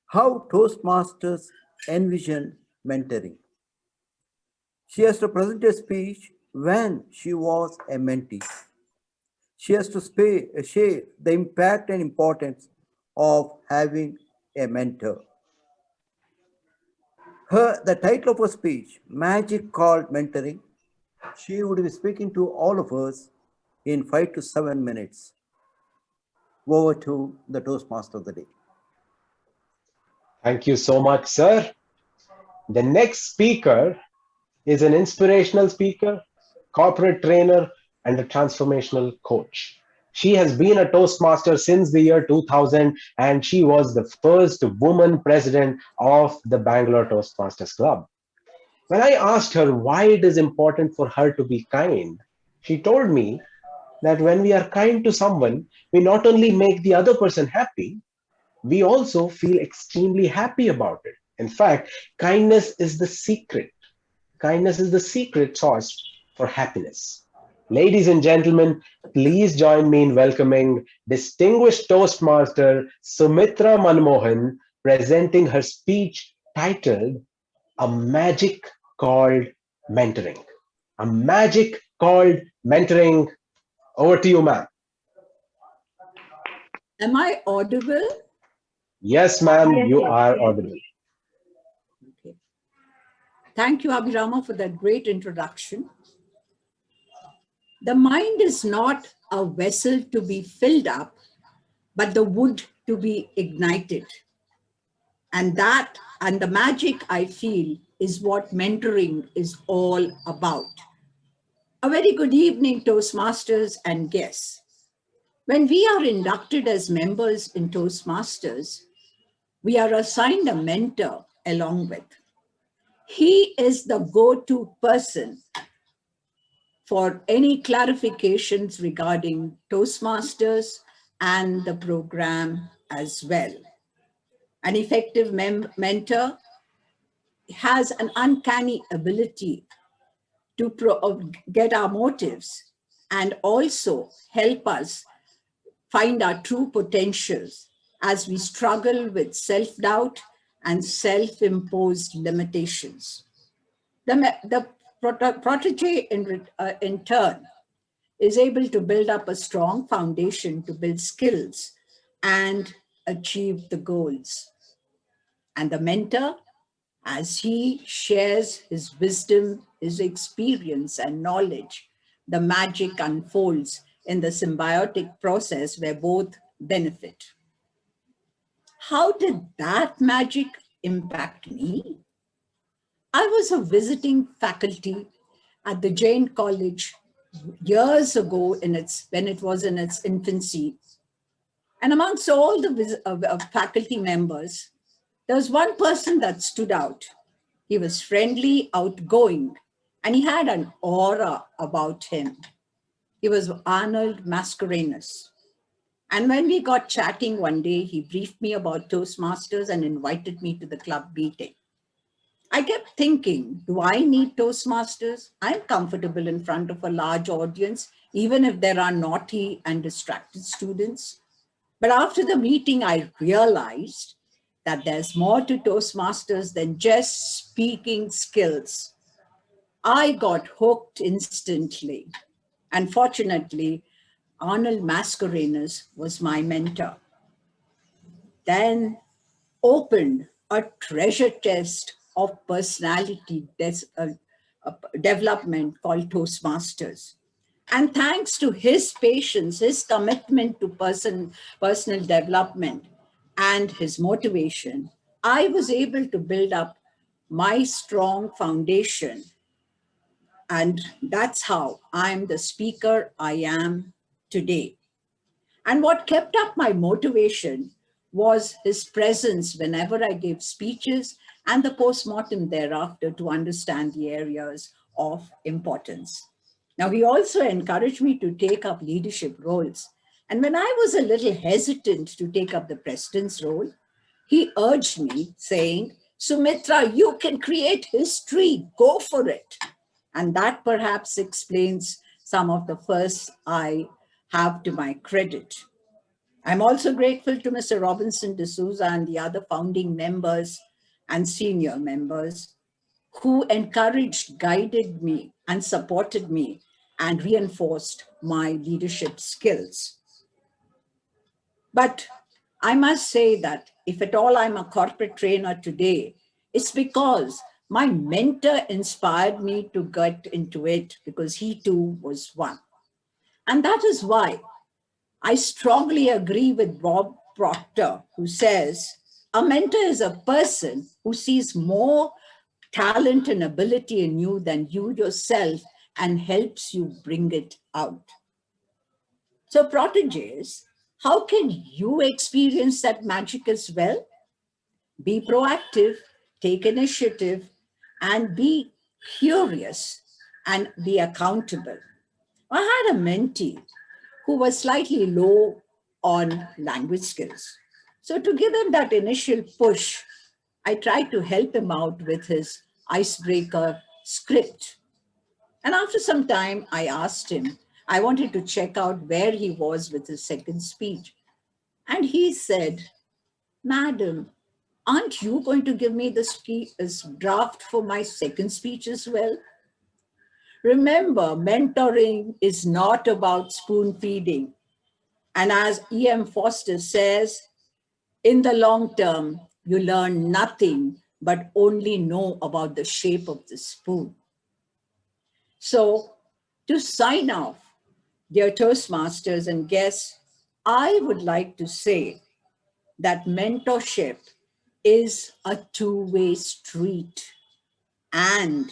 how Toastmasters envision mentoring. She has to present a speech when she was a mentee. She has to share the impact and importance of having a mentor. The title of her speech, Magic Called Mentoring, she would be speaking to all of us in 5 to 7 minutes. Over to the Toastmaster of the day. Thank you so much, sir. The next speaker is an inspirational speaker, corporate trainer, and a transformational coach. She has been a Toastmaster since the year 2000, and she was the first woman president of the Bangalore Toastmasters Club. When I asked her why it is important for her to be kind, she told me that when we are kind to someone, we not only make the other person happy, we also feel extremely happy about it. In fact, kindness is the secret. Kindness is the secret sauce for happiness. Ladies and gentlemen, please join me in welcoming distinguished Toastmaster Sumitra Manmohan, presenting her speech titled A Magic Called Mentoring. A Magic Called Mentoring. Over to you, ma'am. Am I audible? Yes, ma'am, you are audible. Okay. Thank you, Abhirama, for that great introduction. The mind is not a vessel to be filled up, but the wood to be ignited. And the magic I feel is what mentoring is all about. A very good evening, Toastmasters and guests. When we are inducted as members in Toastmasters, we are assigned a mentor along with. He is the go-to person for any clarifications regarding Toastmasters and the program as well. An effective mentor has an uncanny ability to get our motives and also help us find our true potentials as we struggle with self-doubt and self-imposed limitations. The protege in turn is able to build up a strong foundation to build skills and achieve the goals. And the mentor, as he shares his wisdom, his experience and knowledge, the magic unfolds in the symbiotic process where both benefit. How did that magic impact me? I was a visiting faculty at the Jain College years ago when it was in its infancy. And amongst all the faculty members, there was one person that stood out. He was friendly, outgoing, and he had an aura about him. He was Arnold Mascarenhas. And when we got chatting one day, he briefed me about Toastmasters and invited me to the club meeting. I kept thinking, do I need Toastmasters? I'm comfortable in front of a large audience, even if there are naughty and distracted students. But after the meeting, I realized that there's more to Toastmasters than just speaking skills. I got hooked instantly. And fortunately, Arnold Mascarenhas was my mentor. Then opened a treasure chest of personality development called Toastmasters. And thanks to his patience, his commitment to personal development, and his motivation, I was able to build up my strong foundation. And that's how I'm the speaker I am today. And what kept up my motivation was his presence whenever I gave speeches and the postmortem thereafter to understand the areas of importance. Now, he also encouraged me to take up leadership roles. And when I was a little hesitant to take up the president's role, he urged me, saying, Sumitra, you can create history, go for it. And that perhaps explains some of the firsts I have to my credit. I'm also grateful to Mr. Robinson D'Souza and the other founding members and senior members who encouraged, guided me, and supported me and reinforced my leadership skills. But I must say that if at all I'm a corporate trainer today, it's because my mentor inspired me to get into it, because he too was one. And that is why I strongly agree with Bob Proctor, who says, a mentor is a person who sees more talent and ability in you than you yourself and helps you bring it out. So proteges, how can you experience that magic as well? Be proactive, take initiative, and be curious and be accountable. I had a mentee who was slightly low on language skills. So to give him that initial push, I tried to help him out with his icebreaker script. And after some time, I asked him, I wanted to check out where he was with his second speech. And he said, Madam, aren't you going to give me this draft for my second speech as well? Remember, mentoring is not about spoon feeding. And as E.M. Foster says, in the long term, you learn nothing but only know about the shape of the spoon. So to sign off, dear Toastmasters and guests, I would like to say that mentorship is a two-way street. And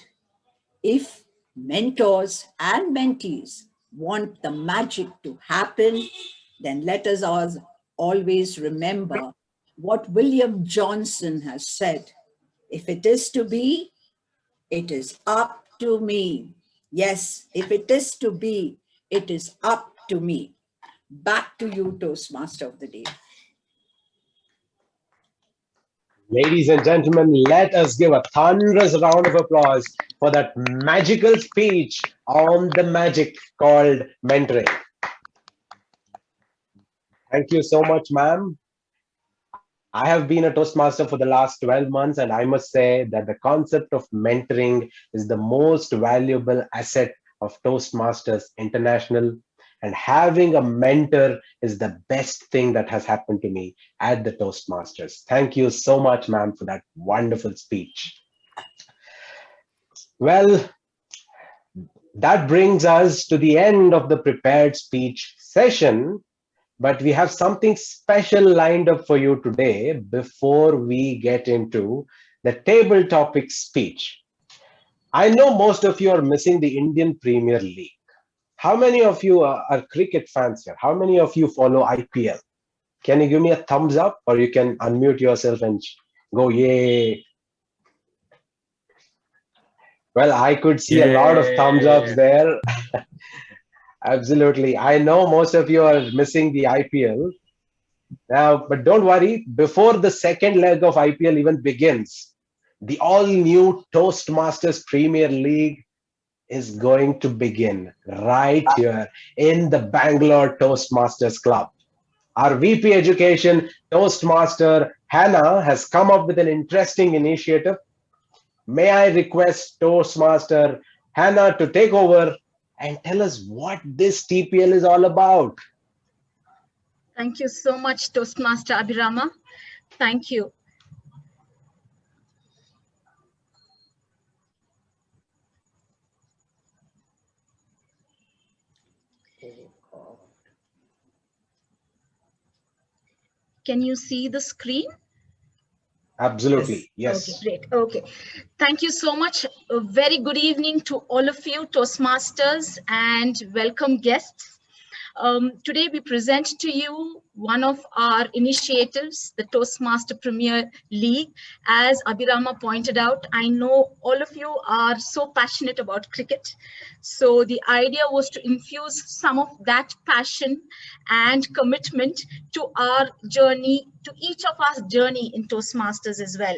if mentors and mentees want the magic to happen, then let us always remember what William Johnson has said. If it is to be, it is up to me. Yes, if it is to be, it is up to me. Back to you, Toastmaster of the Day. Ladies and gentlemen, let us give a thunderous round of applause for that magical speech on the magic called mentoring. Thank you so much, ma'am. I have been a Toastmaster for the last 12 months, and I must say that the concept of mentoring is the most valuable asset of Toastmasters International. And having a mentor is the best thing that has happened to me at the Toastmasters. Thank you so much, ma'am, for that wonderful speech. Well, that brings us to the end of the prepared speech session. But we have something special lined up for you today before we get into the table topic speech. I know most of you are missing the Indian Premier League. How many of you are cricket fans here? How many of you follow IPL? Can you give me a thumbs up, or you can unmute yourself and go, yay. Well, I could see a lot of thumbs ups there. Absolutely. I know most of you are missing the IPL. Now, but don't worry, before the second leg of IPL even begins, the all-new Toastmasters Premier League is going to begin right here in the Bangalore Toastmasters Club. Our VP Education, Toastmaster Hannah, has come up with an interesting initiative. May I request Toastmaster Hannah to take over and tell us what this TPL is all about. Thank you so much, Toastmaster Abhirama. Thank you. Can you see the screen? Absolutely. Yes. Okay, great. Okay. Thank you so much. A very good evening to all of you, Toastmasters, and welcome guests. Today we present to you one of our initiatives, the Toastmaster Premier League. As Abhirama pointed out, I know all of you are so passionate about cricket. So the idea was to infuse some of that passion and commitment to our journey, to each of us journey in Toastmasters as well.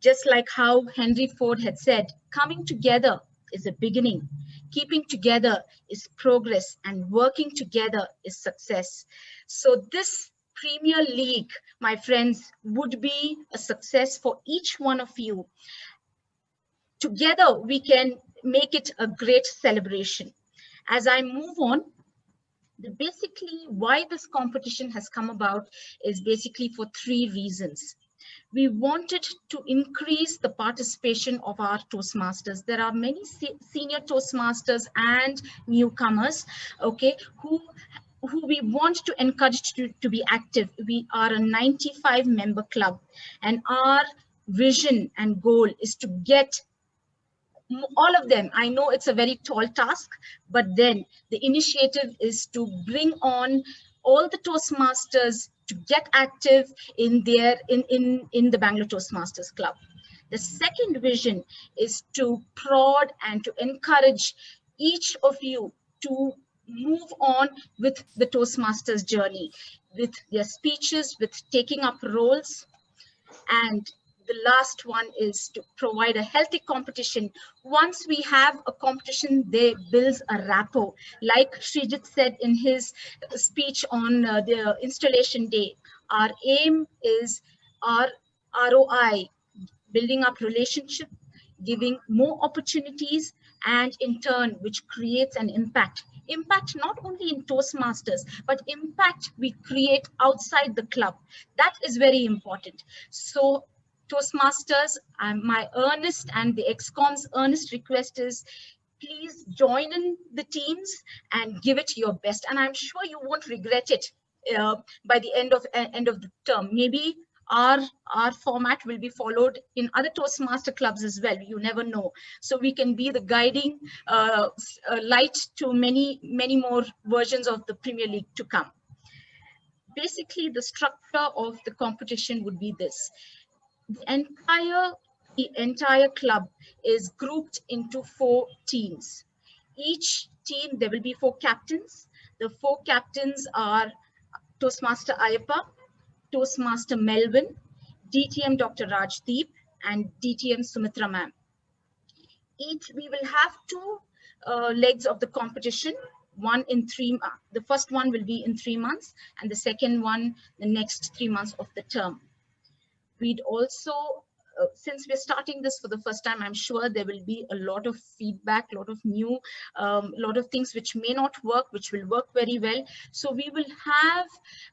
Just like how Henry Ford had said, coming together is a beginning, keeping together is progress, and working together is success. So this Premier League, my friends, would be a success for each one of you. Together, we can make it a great celebration. As I move on, basically why this competition has come about is basically for 3 reasons. We wanted to increase the participation of our Toastmasters. There are many senior Toastmasters and newcomers, okay, who we want to encourage to be active. We are a 95 member club, and our vision and goal is to get all of them. I know it's a very tall task, but then the initiative is to bring on all the Toastmasters to get active in the Bangalore Toastmasters Club. The second vision is to prod and to encourage each of you to move on with the Toastmasters journey, with their speeches, with taking up roles. And the last one is to provide a healthy competition. Once we have a competition, there builds a rapport. Like Srijit said in his speech on the installation day, our aim is our ROI, building up relationship, giving more opportunities, and in turn, which creates an impact. Impact not only in Toastmasters, but impact we create outside the club. That is very important. So Toastmasters, my earnest and the ExCom's earnest request is, please join in the teams and give it your best. And I'm sure you won't regret it by the end of the term. Maybe our format will be followed in other Toastmaster clubs as well. You never know. So we can be the guiding light to many more versions of the Premier League to come. Basically, the structure of the competition would be this. The entire club is grouped into 4 teams. Each team, there will be 4 captains. The 4 captains are Toastmaster Ayappa, Toastmaster Melvin, DTM Dr. Rajdeep, and DTM Sumitra ma'am. Each, we will have 2 legs of the competition. One in 3 months. The first one will be in 3 months, and the second one the next 3 months of the term. We'd also, since we're starting this for the first time, I'm sure there will be a lot of feedback, a lot of new, lot of things which may not work, which will work very well. So we will have,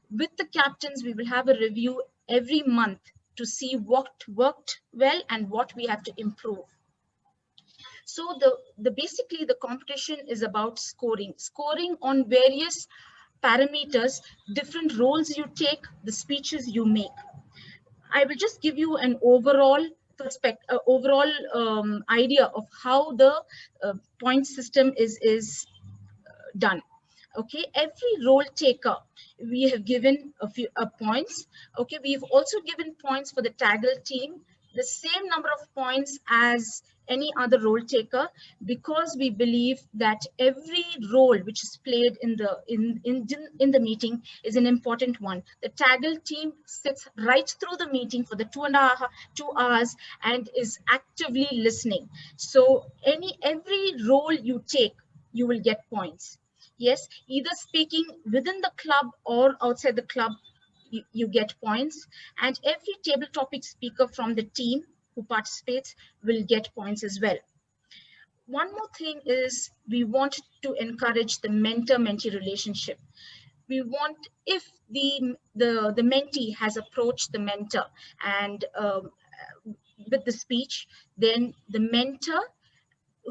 with the captains, we will have a review every month to see what worked well and what we have to improve. So basically the competition is about scoring on various parameters, different roles you take, the speeches you make. I will just give you an overall perspective, idea of how the point system is done. Okay, every role taker, we have given a few points. Okay, we've also given points for the taggle team, the same number of points as any other role taker, because we believe that every role which is played in the meeting is an important one. The taggle team sits right through the meeting for the 2 hours and is actively listening. So every role you take, you will get points. Yes, either speaking within the club or outside the club, you get points. And every table topic speaker from the team who participates will get points as well. One more thing is we want to encourage the mentor-mentee relationship. We want, if the mentee has approached the mentor and with the speech, then the mentor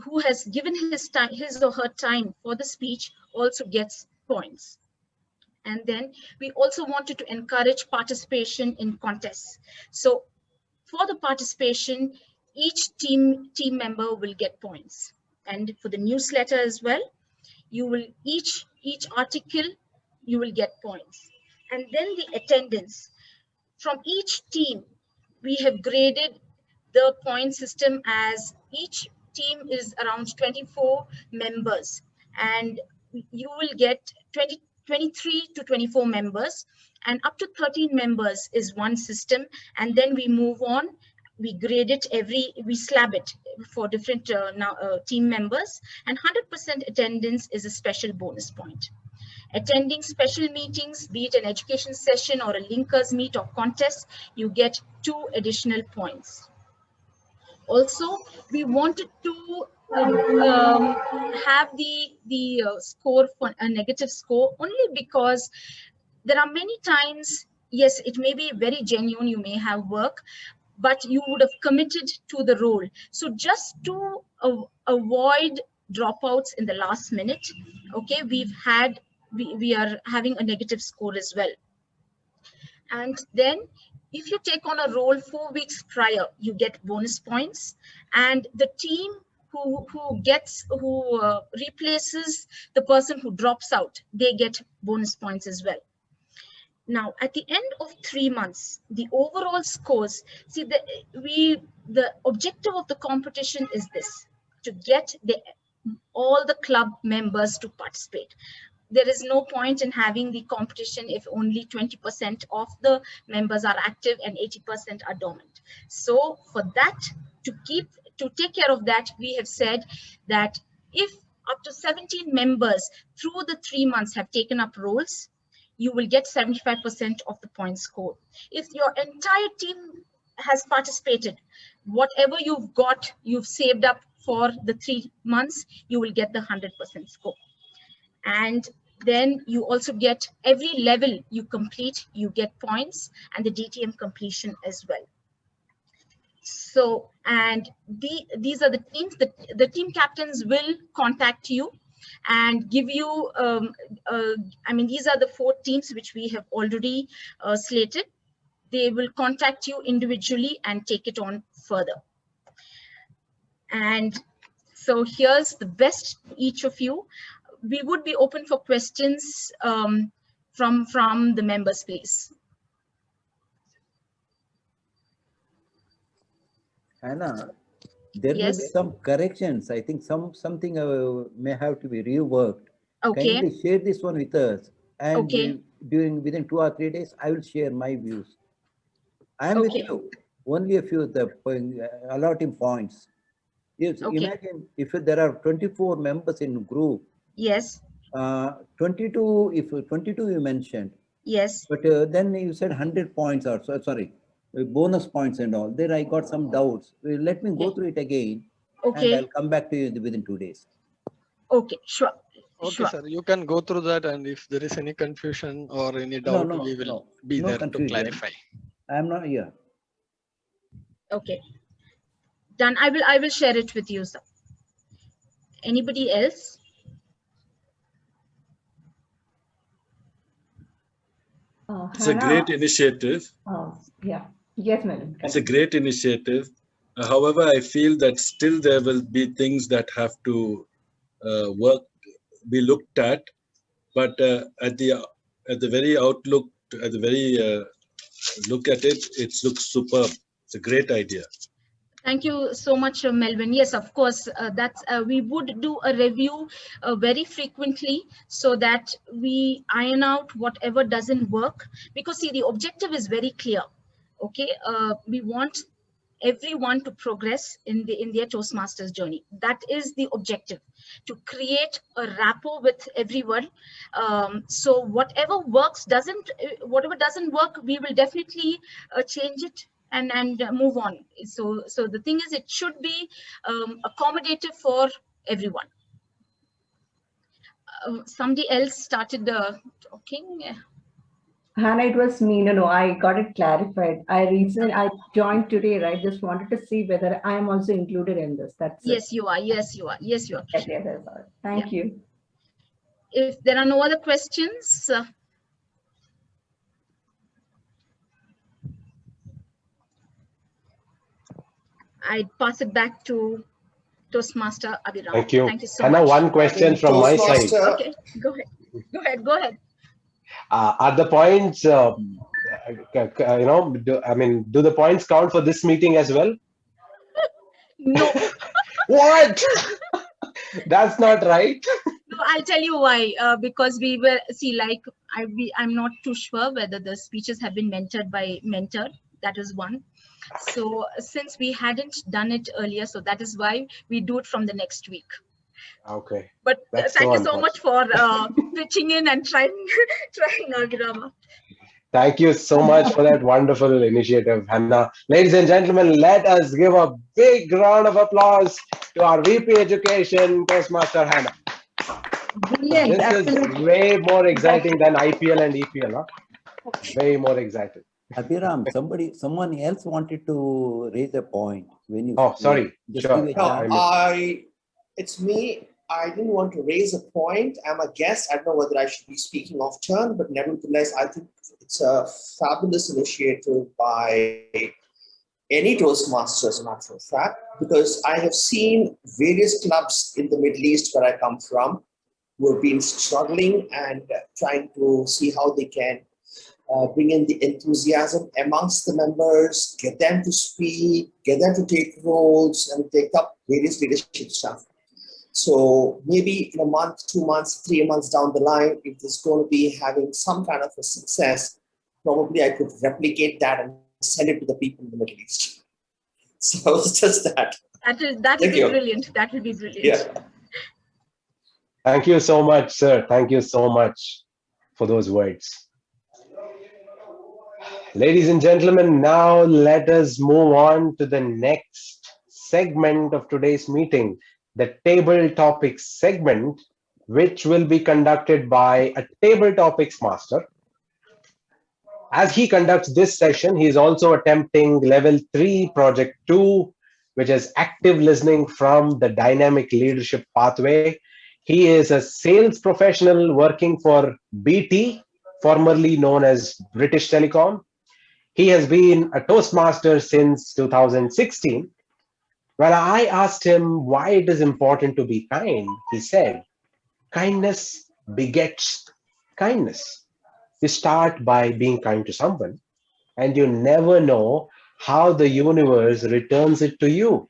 who has given his or her time for the speech also gets points. And then we also wanted to encourage participation in contests. So for the participation, each team member will get points. And for the newsletter as well, you will each article, you will get points. And then the attendance. From each team, we have graded the point system as each team is around 24 members, and you will get 23 to 24 members, and up to 13 members is one system. And then we move on, we grade it we slab it for different team members, and 100% attendance is a special bonus point. Attending special meetings, be it an education session or a linkers meet or contest, you get 2 additional points. Also, we wanted to have the score for a negative score, only because there are many times, yes, it may be very genuine, you may have work, but you would have committed to the role. So just to avoid dropouts in the last minute, okay, we are having a negative score as well. And then if you take on a role 4 weeks prior, you get bonus points, and the team who replaces the person who drops out, they get bonus points as well. Now, at the end of 3 months, the overall scores, see, the objective of the competition is this, to get all the club members to participate. There is no point in having the competition if only 20% of the members are active and 80% are dormant. So for that, to take care of that, we have said that if up to 17 members through the 3 months have taken up roles, you will get 75% of the point score. If your entire team has participated, whatever you've got, you've saved up for the 3 months, you will get the 100% score. And then you also get every level you complete, you get points, and the DTM completion as well. So, and these are the teams, the team captains will contact you and give you, I mean, these are the 4 teams which we have already slated. They will contact you individually and take it on further. And so here's the best to each of you. We would be open for questions from the members, please. Anna, there may Yes. be some corrections. I think something may have to be reworked. Okay. Kindly share this one with us, and Okay. within 2 or 3 days, I will share my views. I am with you. Only a few allotting points. Yes, Okay. imagine if there are 24 members in group. Yes. 22. If 22 you mentioned. Yes. But then you said 100 points or so. Sorry, bonus points and all. There I got some doubts. Let me go through it again. Okay. And I'll come back to you within 2 days. Okay, sure. Okay, sure. sir. You can go through that, and if there is any confusion or any doubt, we will be there to clarify. I'm not here. Okay. Done. I will share it with you, sir. Anybody else? It's a great initiative. Yeah. Yes, madam. It's a great initiative. However, I feel that still there will be things that have to be looked at. But at the very outlook, at the very look at it, it looks superb. It's a great idea. Thank you so much, Melvin. Yes, of course, we would do a review very frequently so that we iron out whatever doesn't work. Because see, the objective is very clear. Okay, we want everyone to progress in their Toastmasters journey. That is the objective, to create a rapport with everyone. So whatever whatever doesn't work, we will definitely change it and move on. So the thing is, it should be accommodative for everyone. Somebody else started talking. Hannah, it was me. No, I got it clarified. I joined today, right? Just wanted to see whether I am also included in this. That's yes, you are. Yes, you are. Yes, you are. Yes, thank you. If there are no other questions, I pass it back to Toastmaster Abhiram. Thank you. Thank you so Hannah, much. one question from my side. Okay, go ahead. Go ahead. Go ahead. Are the points, do the points count for this meeting as well? No. What? That's not right. No, I'll tell you why. Because we were, I'm not too sure whether the speeches have been mentored by mentor. That is one. So since we hadn't done it earlier, so that is why we do it from the next week. Okay. But That's thank so you so much for pitching in and trying, Abhirama. Thank you so much for that wonderful initiative, Hannah. Ladies and gentlemen, let us give a big round of applause to our VP Education, Toastmaster Hannah. Brilliant. This is way more exciting than IPL and EPL, huh? Way more exciting. Abhiram, someone else wanted to raise a point when you. Oh, sorry. Just Sure. give a chance. No, it's me. I didn't want to raise a point. I'm a guest. I don't know whether I should be speaking off turn, but nevertheless, I think it's a fabulous initiative by any Toastmasters, matter of fact, because I have seen various clubs in the Middle East where I come from who have been struggling and trying to see how they can bring in the enthusiasm amongst the members, get them to speak, get them to take roles and take up various leadership stuff. So maybe in a month, 2 months, 3 months down the line, if this is going to be having some kind of a success, probably I could replicate that and send it to the people in the Middle East. So it's just that. That will be brilliant. That will be brilliant. Yeah. Thank you so much, sir. Thank you so much for those words. Ladies and gentlemen, now let us move on to the next segment of today's meeting, the table topics segment, which will be conducted by a table topics master. As he conducts this session, he is also attempting level 3 project 2, which is active listening from the dynamic leadership pathway. He is a sales professional working for BT, formerly known as British Telecom. He has been a Toastmaster since 2016. When I asked him why it is important to be kind, he said, kindness begets kindness. You start by being kind to someone, and you never know how the universe returns it to you.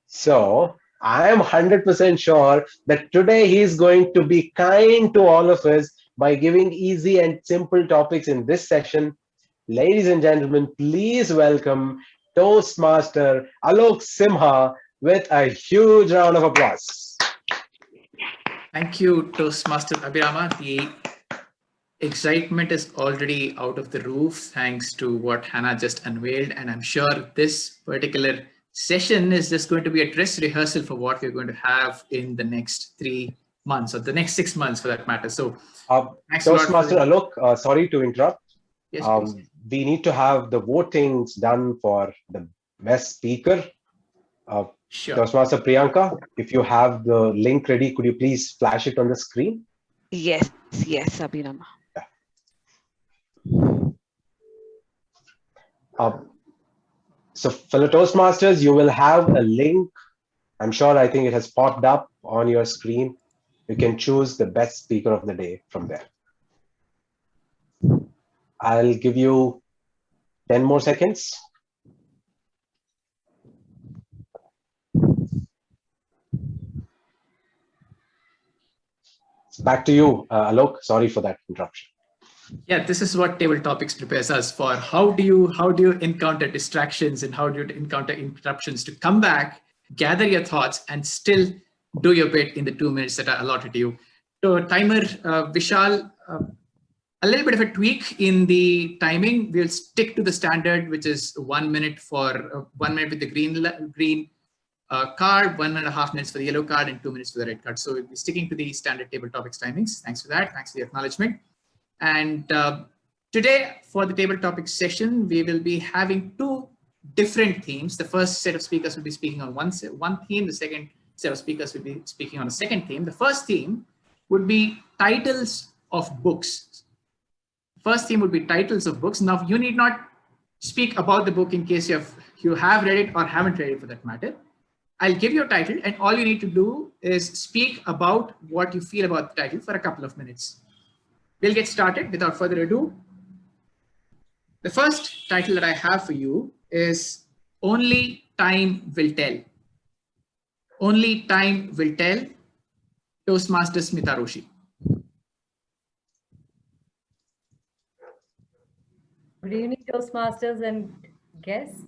So I am 100% sure that today he is going to be kind to all of us by giving easy and simple topics in this session. Ladies and gentlemen, please welcome Toastmaster Alok Simha with a huge round of applause. Thank you, Toastmaster Abhirama. The excitement is already out of the roof thanks to what Hannah just unveiled, and I'm sure this particular session is just going to be a dress rehearsal for what we're going to have in the next 3 months or the next 6 months for that matter. So Toastmaster Alok, sorry to interrupt. Yes, please. We need to have the votings done for the best speaker. Sure. Toastmaster Priyanka, if you have the link ready, could you please flash it on the screen? Yes, Abhirama. So fellow Toastmasters, you will have a link. I think it has popped up on your screen. You can choose the best speaker of the day from there. I'll give you 10 more seconds. Back to you, Alok. Sorry for that interruption. Yeah, this is what table topics prepares us for. How do you encounter distractions and how do you encounter interruptions to come back, gather your thoughts, and still do your bit in the 2 minutes that are allotted to you. So timer, Vishal, a little bit of a tweak in the timing. We'll stick to the standard, which is 1 minute for 1 minute with the green card, 1.5 minutes for the yellow card, and 2 minutes for the red card. So we'll be sticking to the standard table topics timings. Thanks for that. Thanks for the acknowledgement. And today for the table topics session, we will be having 2 different themes. The first set of speakers will be speaking on one theme. The second set of speakers will be speaking on a second theme. The first theme would be titles of books. First theme would be titles of books. Now you need not speak about the book in case you have read it or haven't read it for that matter. I'll give you a title, and all you need to do is speak about what you feel about the title for a couple of minutes. We'll get started without further ado. The first title that I have for you is Only Time Will Tell. Only Time Will Tell, Toastmaster Smita Roshi. Good evening, Toastmasters and guests.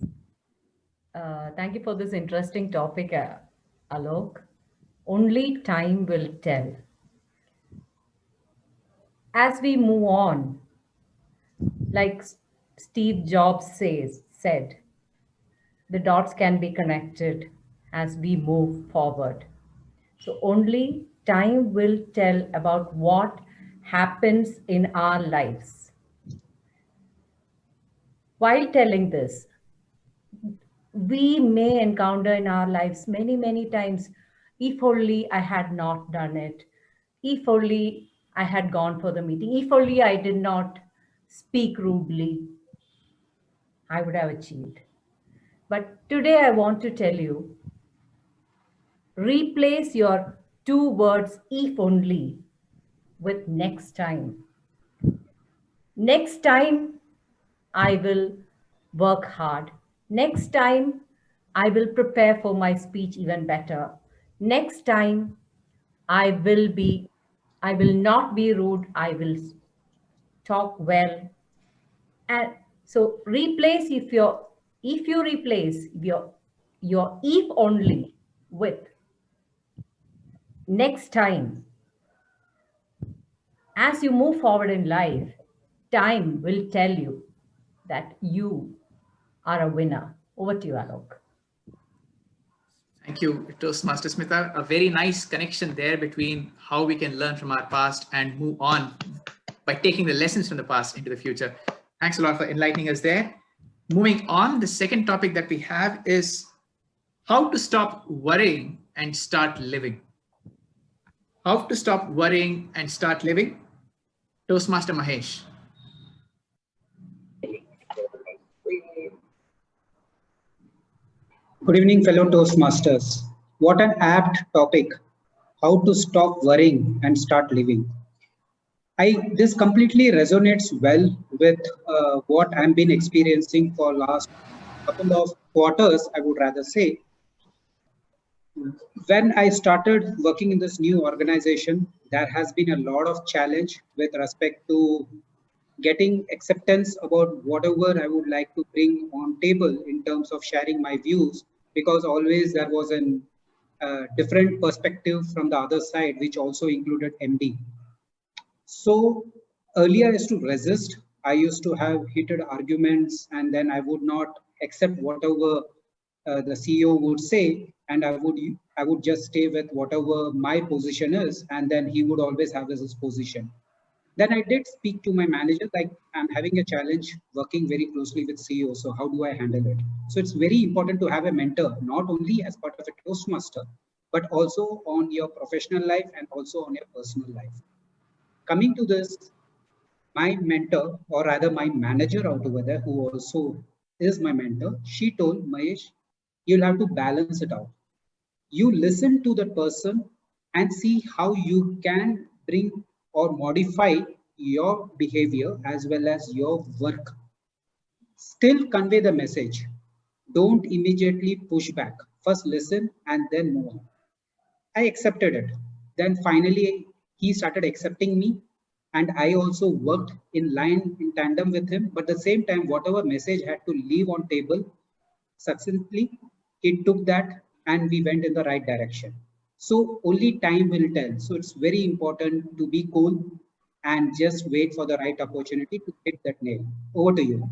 Thank you for this interesting topic, Alok. Only time will tell. As we move on, like Steve Jobs said, the dots can be connected as we move forward. So only time will tell about what happens in our lives. While telling this, we may encounter in our lives many times, if only I had not done it, if only I had gone for the meeting, if only I did not speak rudely, I would have achieved. But today I want to tell you, replace your 2 words, if only, with next time. Next time, I will work hard. Next time, I will prepare for my speech even better. Next time, I will not be rude. I will talk well. And so replace if you replace your if only with next time, as you move forward in life, time will tell you that you are a winner. Over to you, Alok. Thank you, Toastmaster Smita. A very nice connection there between how we can learn from our past and move on by taking the lessons from the past into the future. Thanks a lot for enlightening us there. Moving on, the second topic that we have is how to stop worrying and start living. How to stop worrying and start living. Toastmaster Mahesh. Good evening, fellow Toastmasters. What an apt topic, how to stop worrying and start living. This completely resonates well with what I've been experiencing for last couple of quarters, I would rather say. When I started working in this new organization, there has been a lot of challenge with respect to getting acceptance about whatever I would like to bring on table in terms of sharing my views, because always there was a different perspective from the other side, which also included MD. So earlier I used to resist. I used to have heated arguments, and then I would not accept whatever the CEO would say, and I would just stay with whatever my position is, and then he would always have his position. Then I did speak to my manager, like, I'm having a challenge working very closely with CEO, so how do I handle it? So it's very important to have a mentor, not only as part of a Toastmaster, but also on your professional life and also on your personal life. Coming to this, my mentor, or rather my manager out over there, who also is my mentor, she told, Mahesh, you'll have to balance it out. You listen to the person and see how you can bring or modify your behavior as well as your work. Still convey the message. Don't immediately push back. First listen and then move on. I accepted it. Then finally, he started accepting me, and I also worked in tandem with him. But at the same time, whatever message had to leave on table, succinctly, he took that and we went in the right direction. So only time will tell. So it's very important to be cool and just wait for the right opportunity to hit that nail. Over to you.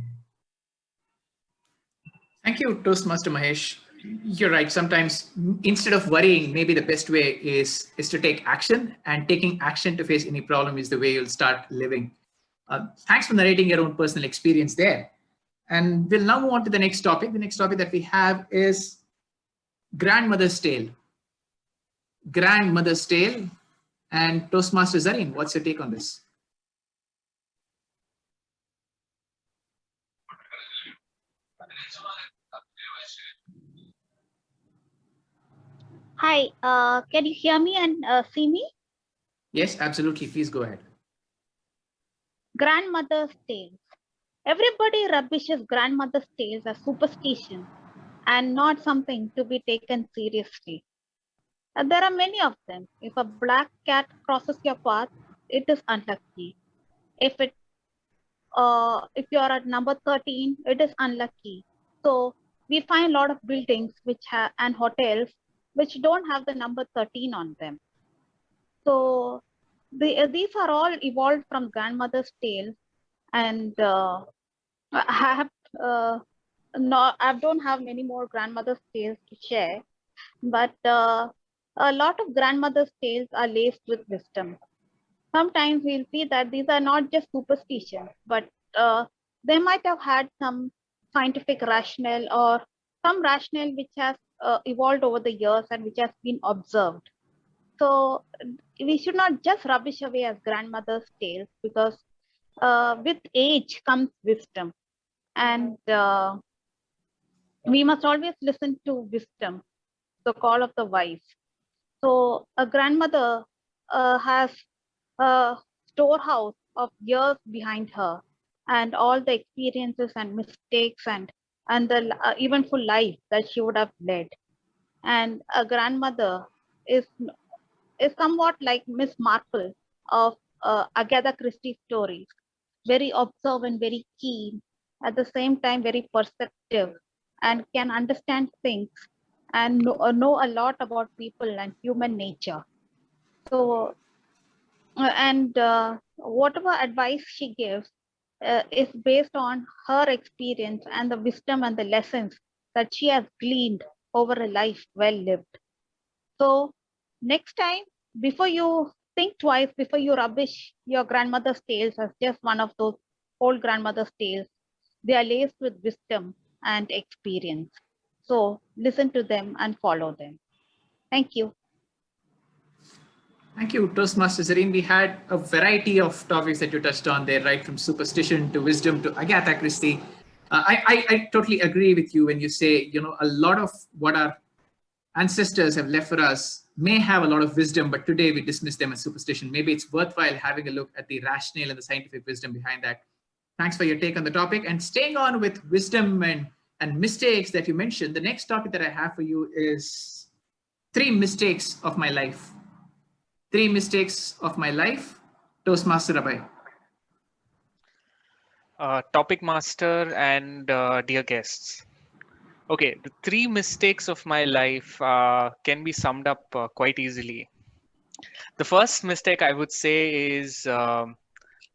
Thank you, Toastmaster Mahesh. You're right. Sometimes instead of worrying, maybe the best way is to take action, and taking action to face any problem is the way you'll start living. Thanks for narrating your own personal experience there. And we'll now move on to the next topic. The next topic that we have is Grandmother's Tale. Grandmother's Tale. And Toastmaster Zareen, what's your take on this? Hi, can you hear me and see me? Yes, absolutely. Please go ahead. Grandmother's tales. Everybody rubbishes grandmother's tales as superstition and not something to be taken seriously. There are many of them. If a black cat crosses your path, it is unlucky. If you are at number 13, it is unlucky. So we find a lot of buildings which have and hotels which don't have the number 13 on them. So these are all evolved from grandmother's tales, and I have I don't have many more grandmother's tales to share, but a lot of grandmother's tales are laced with wisdom. Sometimes we'll see that these are not just superstitions, but they might have had some scientific rationale or some rationale which has evolved over the years and which has been observed. So we should not just rubbish away as grandmother's tales, because with age comes wisdom, and we must always listen to wisdom, the call of the wise. So a grandmother has a storehouse of years behind her, and all the experiences and mistakes and the eventful life that she would have led. And a grandmother is somewhat like Miss Marple of Agatha Christie stories, very observant, very keen, at the same time very perceptive, and can understand things and know a lot about people and human nature. So, and whatever advice she gives is based on her experience and the wisdom and the lessons that she has gleaned over a life well lived. So next time, before you think twice, before you rubbish your grandmother's tales as just one of those old grandmother's tales, they are laced with wisdom and experience. So listen to them and follow them. Thank you. Thank you, Toastmaster Zareen. We had a variety of topics that you touched on there, right from superstition to wisdom to Agatha Christie. I totally agree with you when you say, a lot of what our ancestors have left for us may have a lot of wisdom, but today we dismiss them as superstition. Maybe it's worthwhile having a look at the rationale and the scientific wisdom behind that. Thanks for your take on the topic. And staying on with wisdom and mistakes that you mentioned, the next topic that I have for you is 3 mistakes of my life. 3 mistakes of my life. Toastmaster Rabai. Topic master and dear guests. Okay, the 3 mistakes of my life can be summed up quite easily. The first mistake I would say is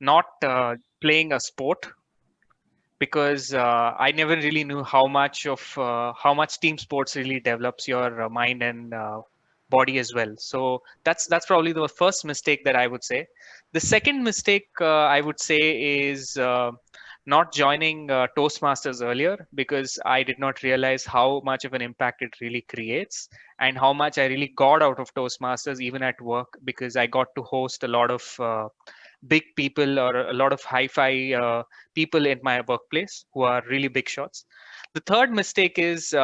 not playing a sport, because I never really knew how much team sports really develops your mind and body as well. So that's probably the first mistake that I would say. The second mistake I would say is not joining Toastmasters earlier, because I did not realize how much of an impact it really creates and how much I really got out of Toastmasters even at work, because I got to host a lot of big people or a lot of hi-fi people in my workplace who are really big shots. The third mistake is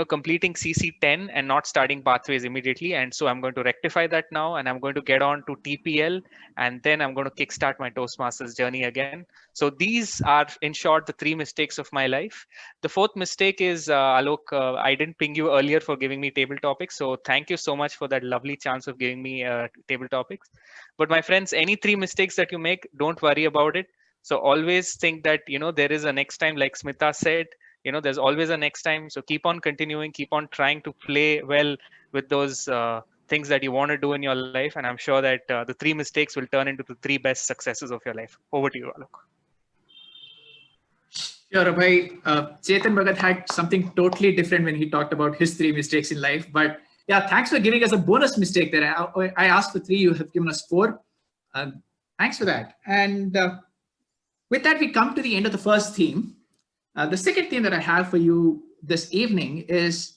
completing CC10 and not starting pathways immediately, and so I'm going to rectify that now, and I'm going to get on to TPL, and then I'm going to kickstart my Toastmasters journey again. So these are, in short, the 3 mistakes of my life. The fourth mistake is Alok, I didn't ping you earlier for giving me table topics, so thank you so much for that lovely chance of giving me table topics. But my friends, any 3 mistakes that you make, don't worry about it. So always think that there is a next time, like Smita said. There's always a next time. So keep on continuing, keep on trying to play well with those things that you want to do in your life, and I'm sure that the 3 mistakes will turn into the 3 best successes of your life. Over to you, Alok. Sure, Abhay. Chetan Bhagat had something totally different when he talked about his 3 mistakes in life. But yeah, thanks for giving us a bonus mistake there. I asked for 3, you have given us 4. Thanks for that. And with that, we come to the end of the first theme. The second theme that I have for you this evening is,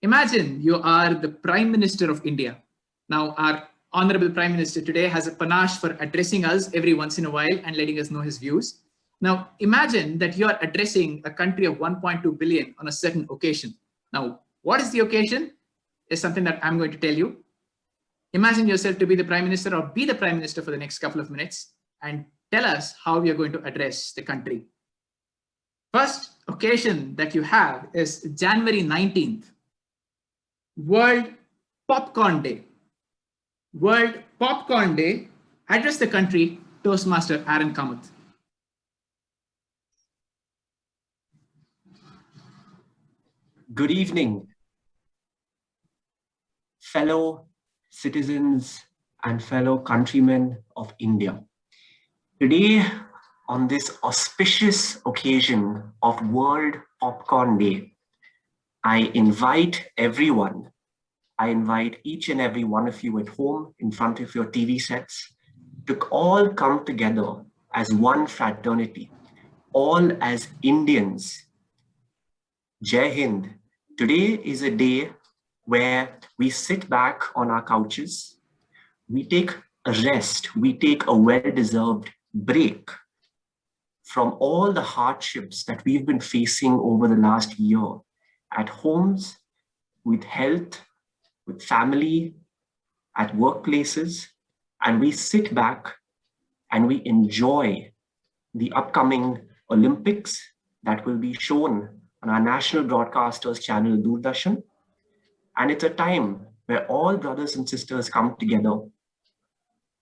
imagine you are the Prime Minister of India. Now, our Honorable Prime Minister today has a panache for addressing us every once in a while and letting us know his views. Now, imagine that you are addressing a country of 1.2 billion on a certain occasion. Now, what is the occasion? is something that I'm going to tell you. Imagine yourself to be the Prime Minister or be the Prime Minister for the next couple of minutes and tell us how we are going to address the country. First occasion that you have is January 19th, World Popcorn Day. World Popcorn Day. Address the country, Toastmaster Aaron Kamath. Good evening, fellow citizens and fellow countrymen of India. Today, on this auspicious occasion of World Popcorn Day, I invite everyone, I invite each and every one of you at home in front of your TV sets to all come together as one fraternity, all as Indians. Jai Hind. Today is a day where we sit back on our couches, we take a rest, we take a well-deserved break from all the hardships that we've been facing over the last year at homes, with health, with family, at workplaces, and we sit back and we enjoy the upcoming Olympics that will be shown on our national broadcasters channel, Doordarshan. And it's a time where all brothers and sisters come together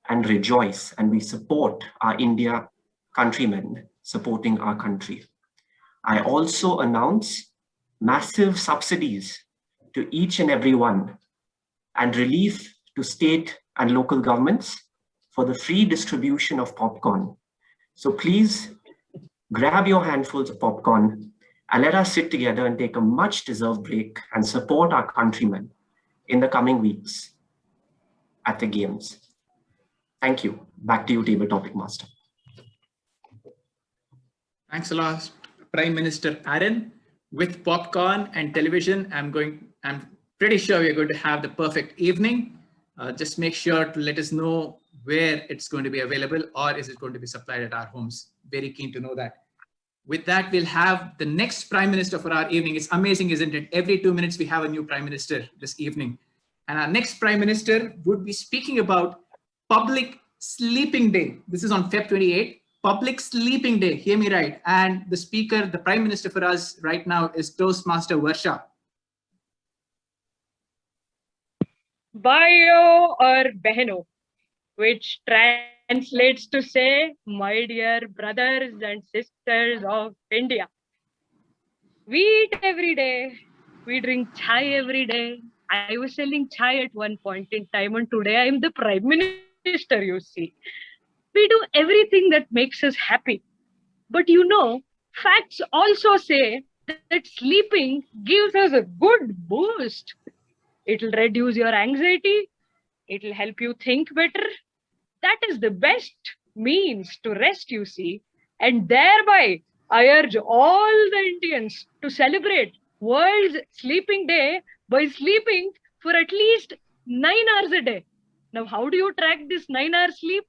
and rejoice, and we support our India countrymen supporting our country. I also announce massive subsidies to each and every one and relief to state and local governments for the free distribution of popcorn. So please grab your handfuls of popcorn and let us sit together and take a much deserved break and support our countrymen in the coming weeks at the Games. Thank you. Back to you, Table Topic Master. Thanks a lot, Prime Minister Aaron. With popcorn and television, I'm pretty sure we're going to have the perfect evening. Just make sure to let us know where it's going to be available, or is it going to be supplied at our homes? Very keen to know that. With that, we'll have the next Prime Minister for our evening. It's amazing, isn't it? Every 2 minutes, we have a new Prime Minister this evening. And our next Prime Minister would be speaking about Public Sleeping Day. This is on Feb 28. Public Sleeping Day, hear me right. And the speaker, the Prime Minister for us right now is Toastmaster Varsha. Bhaiyo or Behno, which translates to say, my dear brothers and sisters of India. We eat every day, we drink chai every day. I was selling chai at one point in time, and today I am the Prime Minister, you see. We do everything that makes us happy. But you know, facts also say that sleeping gives us a good boost. It'll reduce your anxiety. It'll help you think better. That is the best means to rest, you see. And thereby, I urge all the Indians to celebrate World Sleeping Day by sleeping for at least 9 hours a day. Now, how do you track this 9-hour sleep?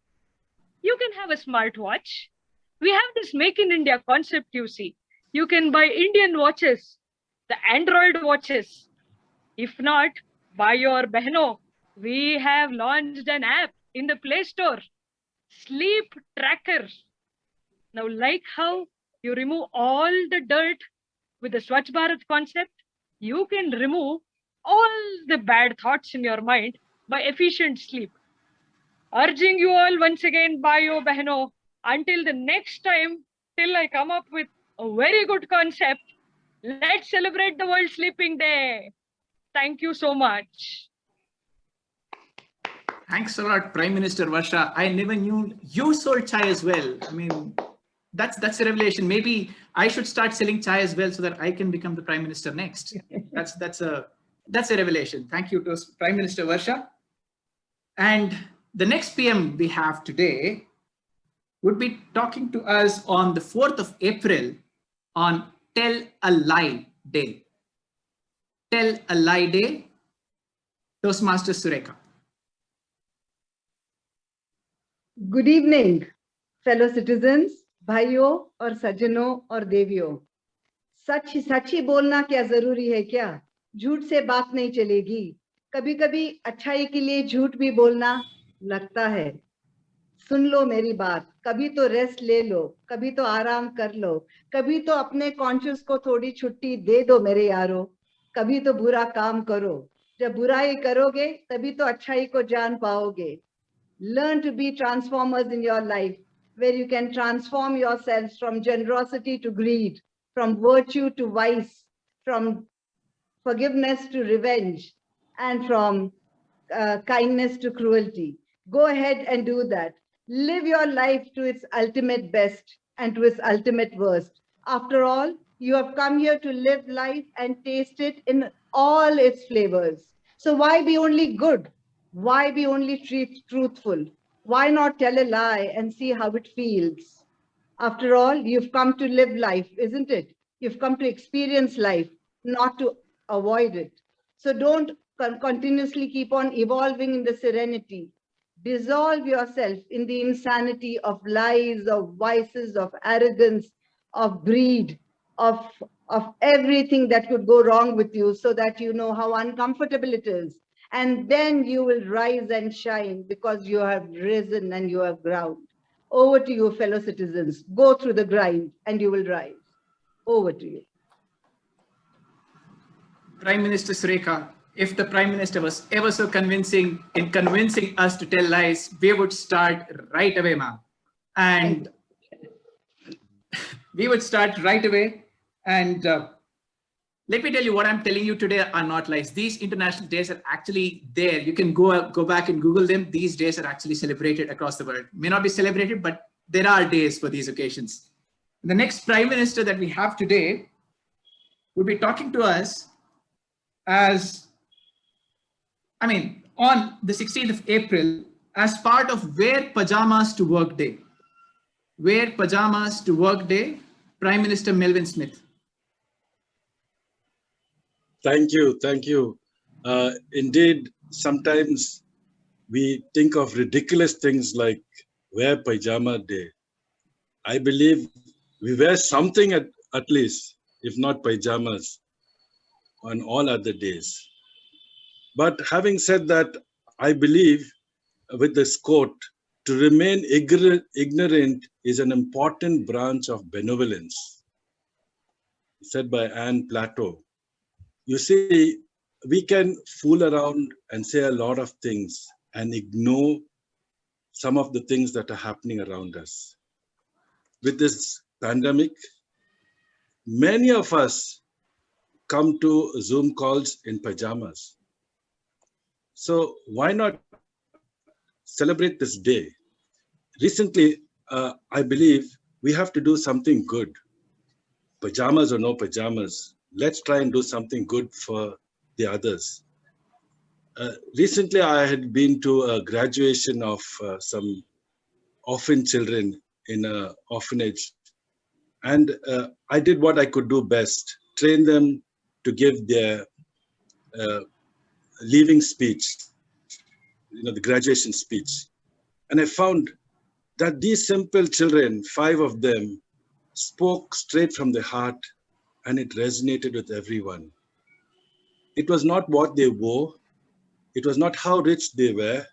You can have a smartwatch. We have this Make in India concept, you see. You can buy Indian watches, the Android watches. If not, buy your Behno. We have launched an app in the Play Store, Sleep Tracker. Now, like how you remove all the dirt with the Swachh Bharat concept, you can remove all the bad thoughts in your mind by efficient sleep. Urging you all once again, Bhaiyo Behno, until the next time, till I come up with a very good concept, let's celebrate the World Sleeping Day. Thank you so much. Thanks a lot, Prime Minister Varsha. I never knew you sold chai as well. I mean, that's a revelation. Maybe I should start selling chai as well so that I can become the Prime Minister next. That's a revelation. Thank you to Prime Minister Varsha. And the next PM we have today would be talking to us on the 4th of April on Tell a Lie Day. Tell a Lie Day, Toastmaster Surekha. Good evening, fellow citizens, भाइयों और सज्जनों और देवियों. सच ही बोलना क्या जरूरी है क्या? झूठ से बात नहीं चलेगी. कभी कभी अच्छाई के लिए झूठ भी बोलना लगता है. सुन लो मेरी बात, कभी तो रेस्ट ले लो, कभी तो आराम कर लो, कभी तो अपने कॉन्शियस को थोड़ी छुट्टी दे दो मेरे यारो, कभी तो बुरा काम करो. जब बुराई करोगे तभी तो अच्छाई को जान पाओगे. Learn to be transformers in your life, where you can transform yourselves from generosity to greed, from virtue to vice, from forgiveness to revenge, and from kindness to cruelty. Go ahead and do that. Live your life to its ultimate best and to its ultimate worst. After all, you have come here to live life and taste it in all its flavors. So why be only good? Why be only truthful? Why not tell a lie and see how it feels? After all, you've come to live life, isn't it? You've come to experience life, not to avoid it. So don't continuously keep on evolving in the serenity. Dissolve yourself in the insanity of lies, of vices, of arrogance, of greed, of everything that could go wrong with you, so that you know how uncomfortable it is. And then you will rise and shine because you have risen and you have ground. Over to you, fellow citizens. Go through the grind and you will rise. Over to you. Prime Minister Surekha, if the Prime Minister was ever so convincing in convincing us to tell lies, we would start right away, ma'am. And we would start right away. And let me tell you, what I'm telling you today are not lies. These international days are actually there. You can go back and Google them. These days are actually celebrated across the world. May not be celebrated, but there are days for these occasions. The next Prime Minister that we have today would be talking to us as, on the 16th of April, as part of Wear Pajamas to Work Day. Wear Pajamas to Work Day, Prime Minister Melvin Smith. Thank you. Thank you. Indeed, sometimes we think of ridiculous things like wear pajama day. I believe we wear something at least, if not pajamas, on all other days. But having said that, I believe with this quote, to remain ignorant is an important branch of benevolence, said by Anne Plateau. You see, we can fool around and say a lot of things and ignore some of the things that are happening around us. With this pandemic, many of us come to Zoom calls in pajamas. So why not celebrate this day? Recently, I believe we have to do something good. Pajamas or no pajamas, let's try and do something good for the others. Recently, I had been to a graduation of some orphan children in an orphanage, and I did what I could do best, train them to give their leaving speech, the graduation speech. And I found that these simple children, 5 of them, spoke straight from the heart, and it resonated with everyone. It was not what they wore, it was not how rich they were,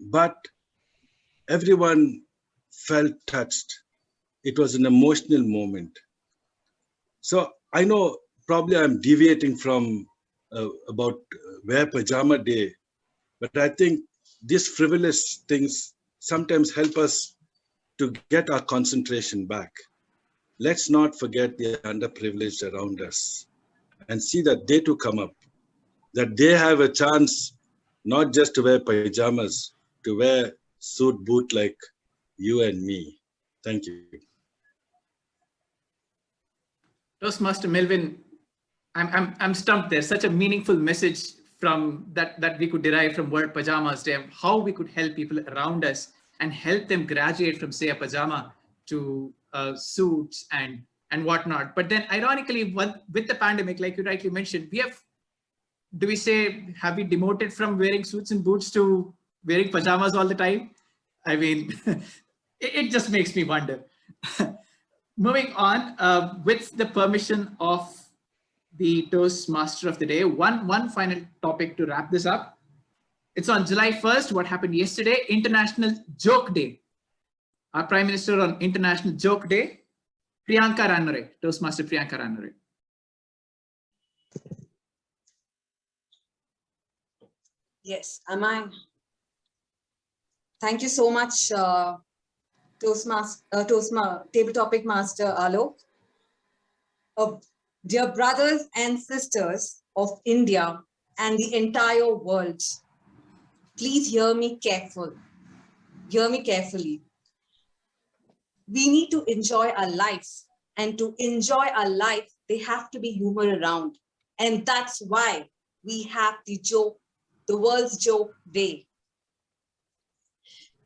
but everyone felt touched. It was an emotional moment. So I know probably I'm deviating from about wear pajama day, but I think these frivolous things sometimes help us to get our concentration back. Let's not forget the underprivileged around us and see that they too come up, that they have a chance not just to wear pajamas, to wear suit boot like you and me. Thank you. Toastmaster Melvin, I'm stumped there. Such a meaningful message from that we could derive from word pajamas day, how we could help people around us and help them graduate from, say, a pajama to suits and whatnot. But then ironically, with the pandemic, like you rightly mentioned, have we demoted from wearing suits and boots to wearing pajamas all the time? I mean, it just makes me wonder. Moving on, with the permission of the Toastmaster of the day. One final topic to wrap this up. It's on July 1st. What happened yesterday? International Joke Day. Our Prime Minister on International Joke Day, Priyanka Ranare, Toastmaster Priyanka Ranare. Yes, am I? Thank you so much, Table Topic Master Alok. Dear brothers and sisters of India and the entire world, please hear me carefully. We need to enjoy our lives, and to enjoy our life, they have to be humor around. And that's why we have the World's Joke Day.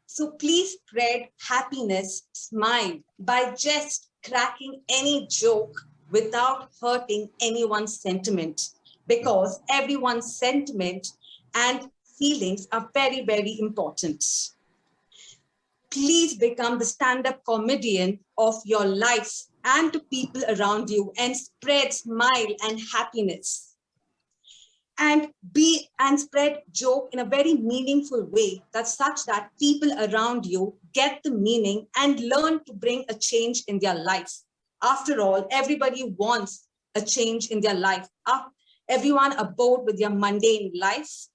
So please spread happiness, smile by just cracking any joke without hurting anyone's sentiment, because everyone's sentiment and feelings are very, very important. Please become the stand-up comedian of your life and to people around you, and spread smile and happiness. And spread joke in a very meaningful way, that's such that people around you get the meaning and learn to bring a change in their life. After all, everybody wants a change in their life. Everyone are bored with their mundane life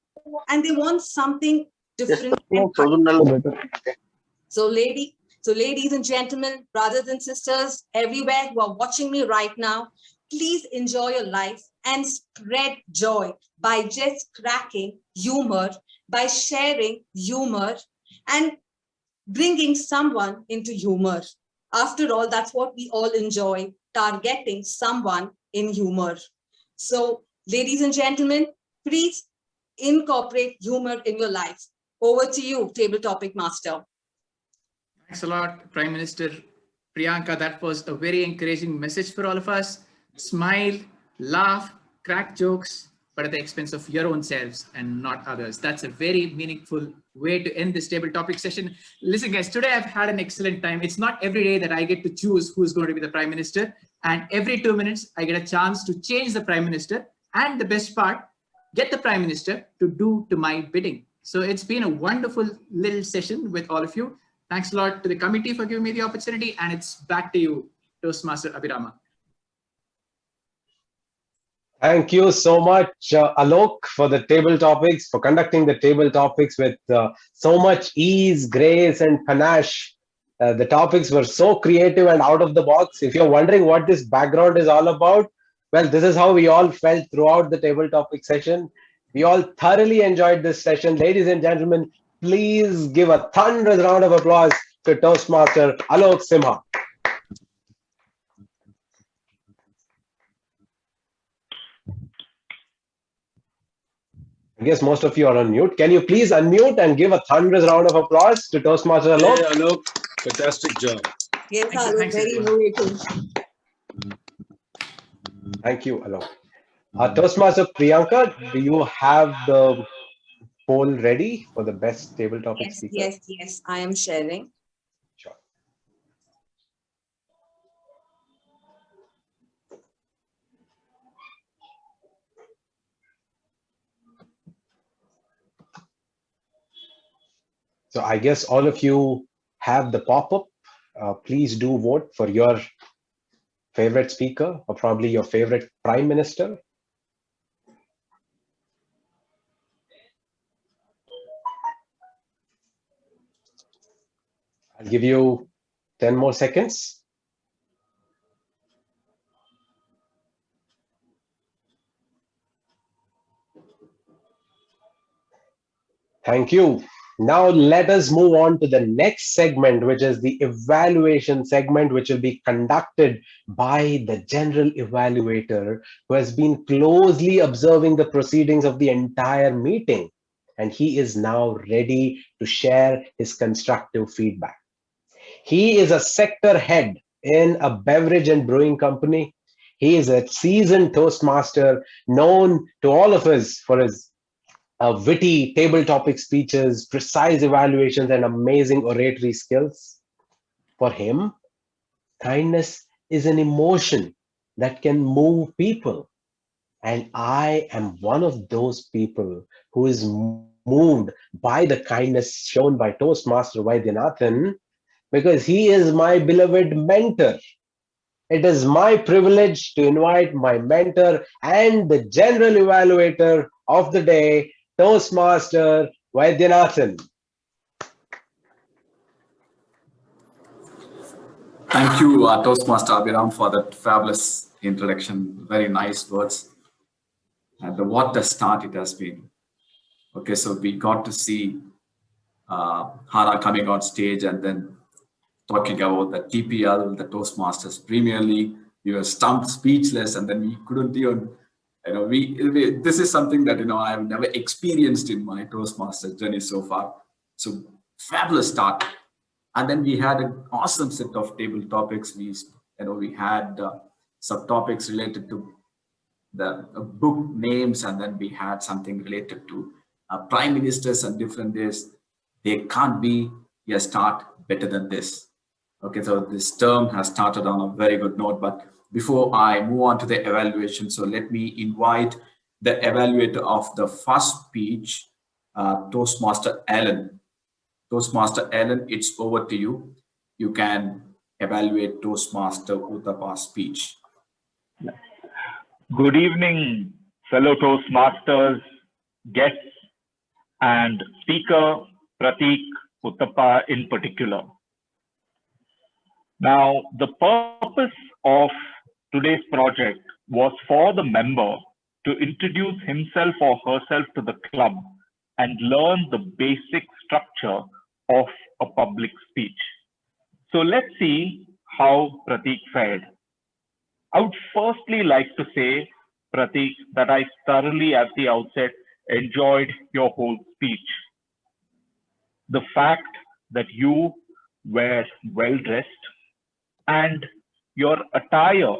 and they want something different. So ladies and gentlemen, brothers and sisters everywhere who are watching me right now, please enjoy your life and spread joy by just cracking humor, by sharing humor and bringing someone into humor. After all, that's what we all enjoy, targeting someone in humor. So ladies and gentlemen, please incorporate humor in your life. Over to you, Table Topic Master. Thanks a lot, Prime Minister Priyanka. That was a very encouraging message for all of us. Smile, laugh, crack jokes, but at the expense of your own selves and not others. That's a very meaningful way to end this table topic session. Listen, guys, today I've had an excellent time. It's not every day that I get to choose who's going to be the Prime Minister. And every 2 minutes, I get a chance to change the Prime Minister. And the best part, get the Prime Minister to do to my bidding. So it's been a wonderful little session with all of you. Thanks a lot to the committee for giving me the opportunity, and it's back to you, Toastmaster Abhirama. Thank you so much, Alok, for the table topics, for conducting the table topics with so much ease, grace, and panache. The topics were so creative and out of the box. If you're wondering what this background is all about, well, this is how we all felt throughout the table topic session. We all thoroughly enjoyed this session. Ladies and gentlemen, please give a thunderous round of applause to Toastmaster Alok Simha. I guess most of you are on mute. Can you please unmute and give a thunderous round of applause to Toastmaster Alok? Hey, Alok, fantastic job. Yes, Alok, very innovative. Thank you, Alok. Toastmaster Priyanka, do you have the poll ready for the best table topic speaker? Yes, I am sharing. Sure. So I guess all of you have the pop-up. Please do vote for your favorite speaker or probably your favorite Prime Minister. I'll give you 10 more seconds. Thank you. Now let us move on to the next segment, which is the evaluation segment, which will be conducted by the general evaluator, who has been closely observing the proceedings of the entire meeting. And he is now ready to share his constructive feedback. He is a sector head in a beverage and brewing company. He is a seasoned Toastmaster, known to all of us for his witty table topic speeches, precise evaluations, and amazing oratory skills. For him, kindness is an emotion that can move people. And I am one of those people who is moved by the kindness shown by Toastmaster Vaidyanathan, because he is my beloved mentor. It is my privilege to invite my mentor and the general evaluator of the day, Toastmaster Vaidyanathan. Thank you, Toastmaster Abhiram, for that fabulous introduction. Very nice words. And what a start it has been. Okay, so we got to see Hana coming on stage and then talking about the TPL, the Toastmasters Premier League. We were stumped, speechless, and then we couldn't even, this is something that, I've never experienced in my Toastmasters journey so far. So fabulous start. And then we had an awesome set of table topics. We had subtopics related to the book names, and then we had something related to prime ministers and different days. There can't be a start better than this. Okay, so this term has started on a very good note, but before I move on to the evaluation, so let me invite the evaluator of the first speech, Toastmaster Alan. Toastmaster Alan, it's over to you. You can evaluate Toastmaster Uttapa's speech. Good evening, fellow Toastmasters, guests, and speaker Pratik Uttapa in particular. Now, the purpose of today's project was for the member to introduce himself or herself to the club and learn the basic structure of a public speech. So let's see how Pratik fared. I would firstly like to say, Pratik, that I thoroughly at the outset enjoyed your whole speech. The fact that you were well dressed and your attire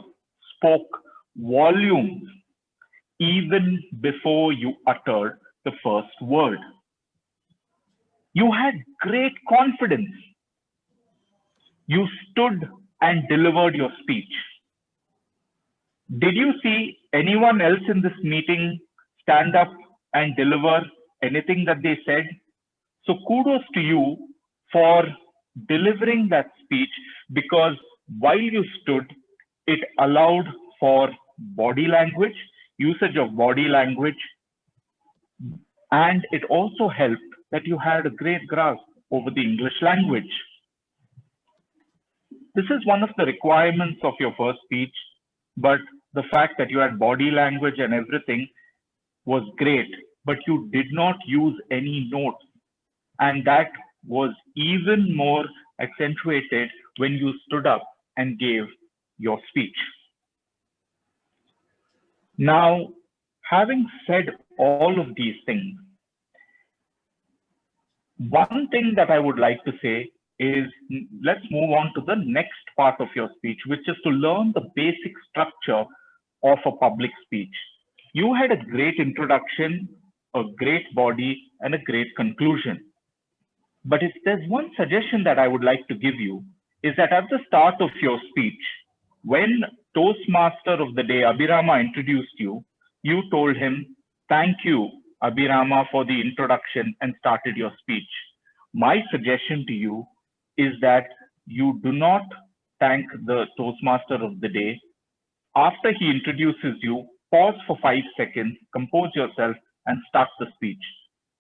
spoke volumes even before you uttered the first word. You had great confidence. You stood and delivered your speech. Did you see anyone else in this meeting stand up and deliver anything that they said? So kudos to you for delivering that speech, because while you stood, it allowed for body language, usage of body language, and it also helped that you had a great grasp over the English language. This is one of the requirements of your first speech, but the fact that you had body language and everything was great, but you did not use any notes. And that was even more accentuated when you stood up and gave your speech. Now, having said all of these things, one thing that I would like to say is, let's move on to the next part of your speech, which is to learn the basic structure of a public speech. You had a great introduction, a great body, and a great conclusion. But if there's one suggestion that I would like to give you, is that at the start of your speech, when Toastmaster of the day, Abhirama, introduced you, you told him, "Thank you, Abhirama, for the introduction," and started your speech. My suggestion to you is that you do not thank the Toastmaster of the day. After he introduces you, pause for 5 seconds, compose yourself, and start the speech.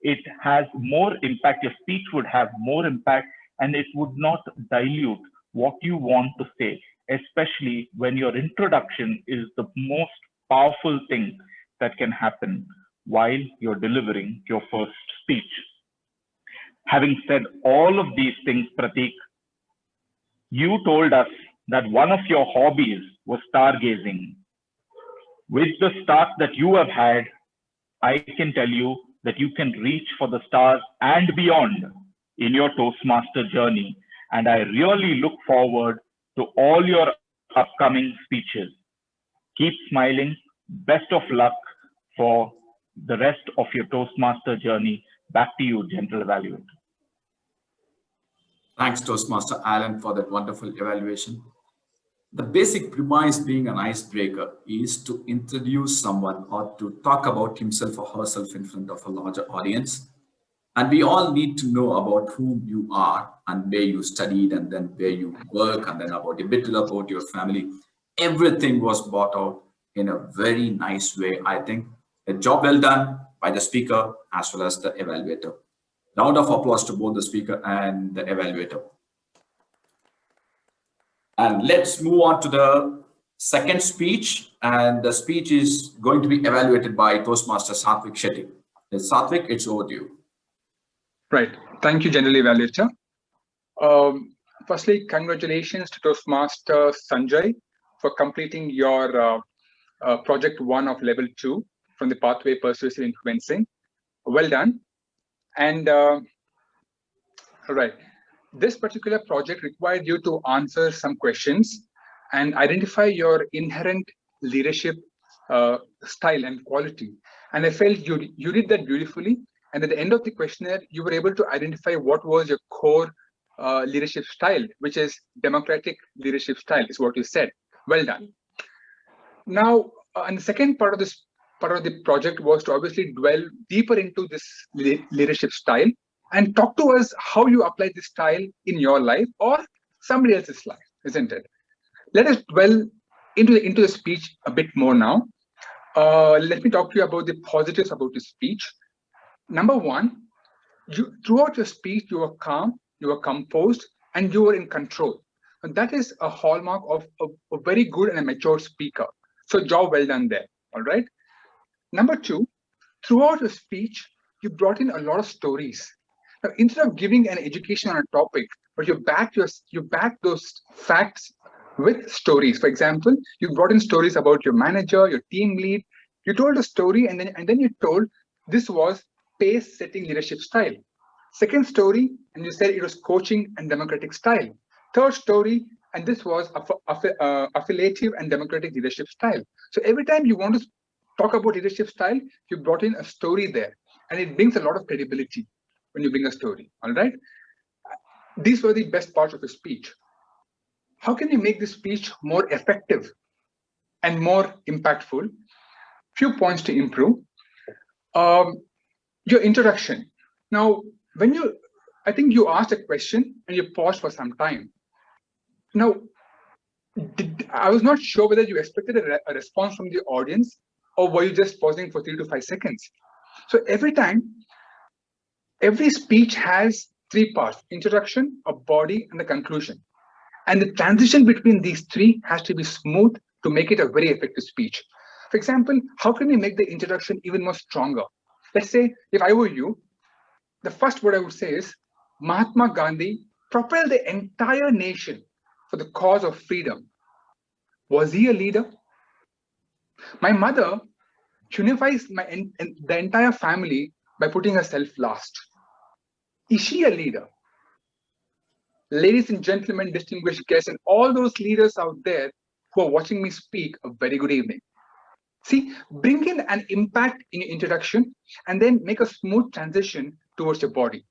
It has more impact. Your speech would have more impact, and it would not dilute what you want to say, especially when your introduction is the most powerful thing that can happen while you're delivering your first speech. Having said all of these things, Pratik, you told us that one of your hobbies was stargazing. With the start that you have had, I can tell you that you can reach for the stars and beyond in your Toastmaster journey. And I really look forward to all your upcoming speeches. Keep smiling. Best of luck for the rest of your Toastmaster journey. Back to you, General Evaluator. Thanks, Toastmaster Alan, for that wonderful evaluation. The basic premise being an icebreaker is to introduce someone or to talk about himself or herself in front of a larger audience. And we all need to know about whom you are and where you studied and then where you work and then about a bit about your family. Everything was brought out in a very nice way. I think a job well done by the speaker as well as the evaluator. Round of applause to both the speaker and the evaluator. And let's move on to the second speech. And the speech is going to be evaluated by Toastmaster Satvik Shetty. Satvik, it's over to you. Right. Thank you, General Evaluator. Firstly, congratulations to Toastmaster Sanjay for completing your project 1 of level 2 from the pathway persuasive influencing. Well done. And all right. This particular project required you to answer some questions and identify your inherent leadership style and quality. And I felt you did that beautifully. And at the end of the questionnaire, you were able to identify what was your core leadership style, which is democratic leadership style, is what you said. Well done. Now, and the second part of the project was to obviously dwell deeper into this leadership style and talk to us how you apply this style in your life or somebody else's life, isn't it? Let us dwell into the speech a bit more now. Let me talk to you about the positives about the speech. Number 1, throughout your speech, you were calm, you were composed, and you were in control. And that is a hallmark of a very good and a mature speaker. So job well done there, all right? Number 2, throughout your speech, you brought in a lot of stories. Now, instead of giving an education on a topic, but you back those facts with stories. For example, you brought in stories about your manager, your team lead. You told a story, and then you told this was pace-setting leadership style. Second story, and you said it was coaching and democratic style. Third story, and this was affiliative and democratic leadership style. So every time you want to talk about leadership style, you brought in a story there, and it brings a lot of credibility when you bring a story, all right? These were the best parts of the speech. How can you make this speech more effective and more impactful? Few points to improve. Your introduction. Now, I think you asked a question and you paused for some time. Now, I was not sure whether you expected a response from the audience or were you just pausing for 3 to 5 seconds. So every speech has 3 parts: introduction, a body, and a conclusion. And the transition between these 3 has to be smooth to make it a very effective speech. For example, how can we make the introduction even more stronger? Let's say if I were you, the first word I would say is Mahatma Gandhi propelled the entire nation for the cause of freedom. Was he a leader? My mother unifies the entire family by putting herself last. Is she a leader? Ladies and gentlemen, distinguished guests, and all those leaders out there who are watching me speak, a very good evening. See, bring in an impact in your introduction and then make a smooth transition towards your body,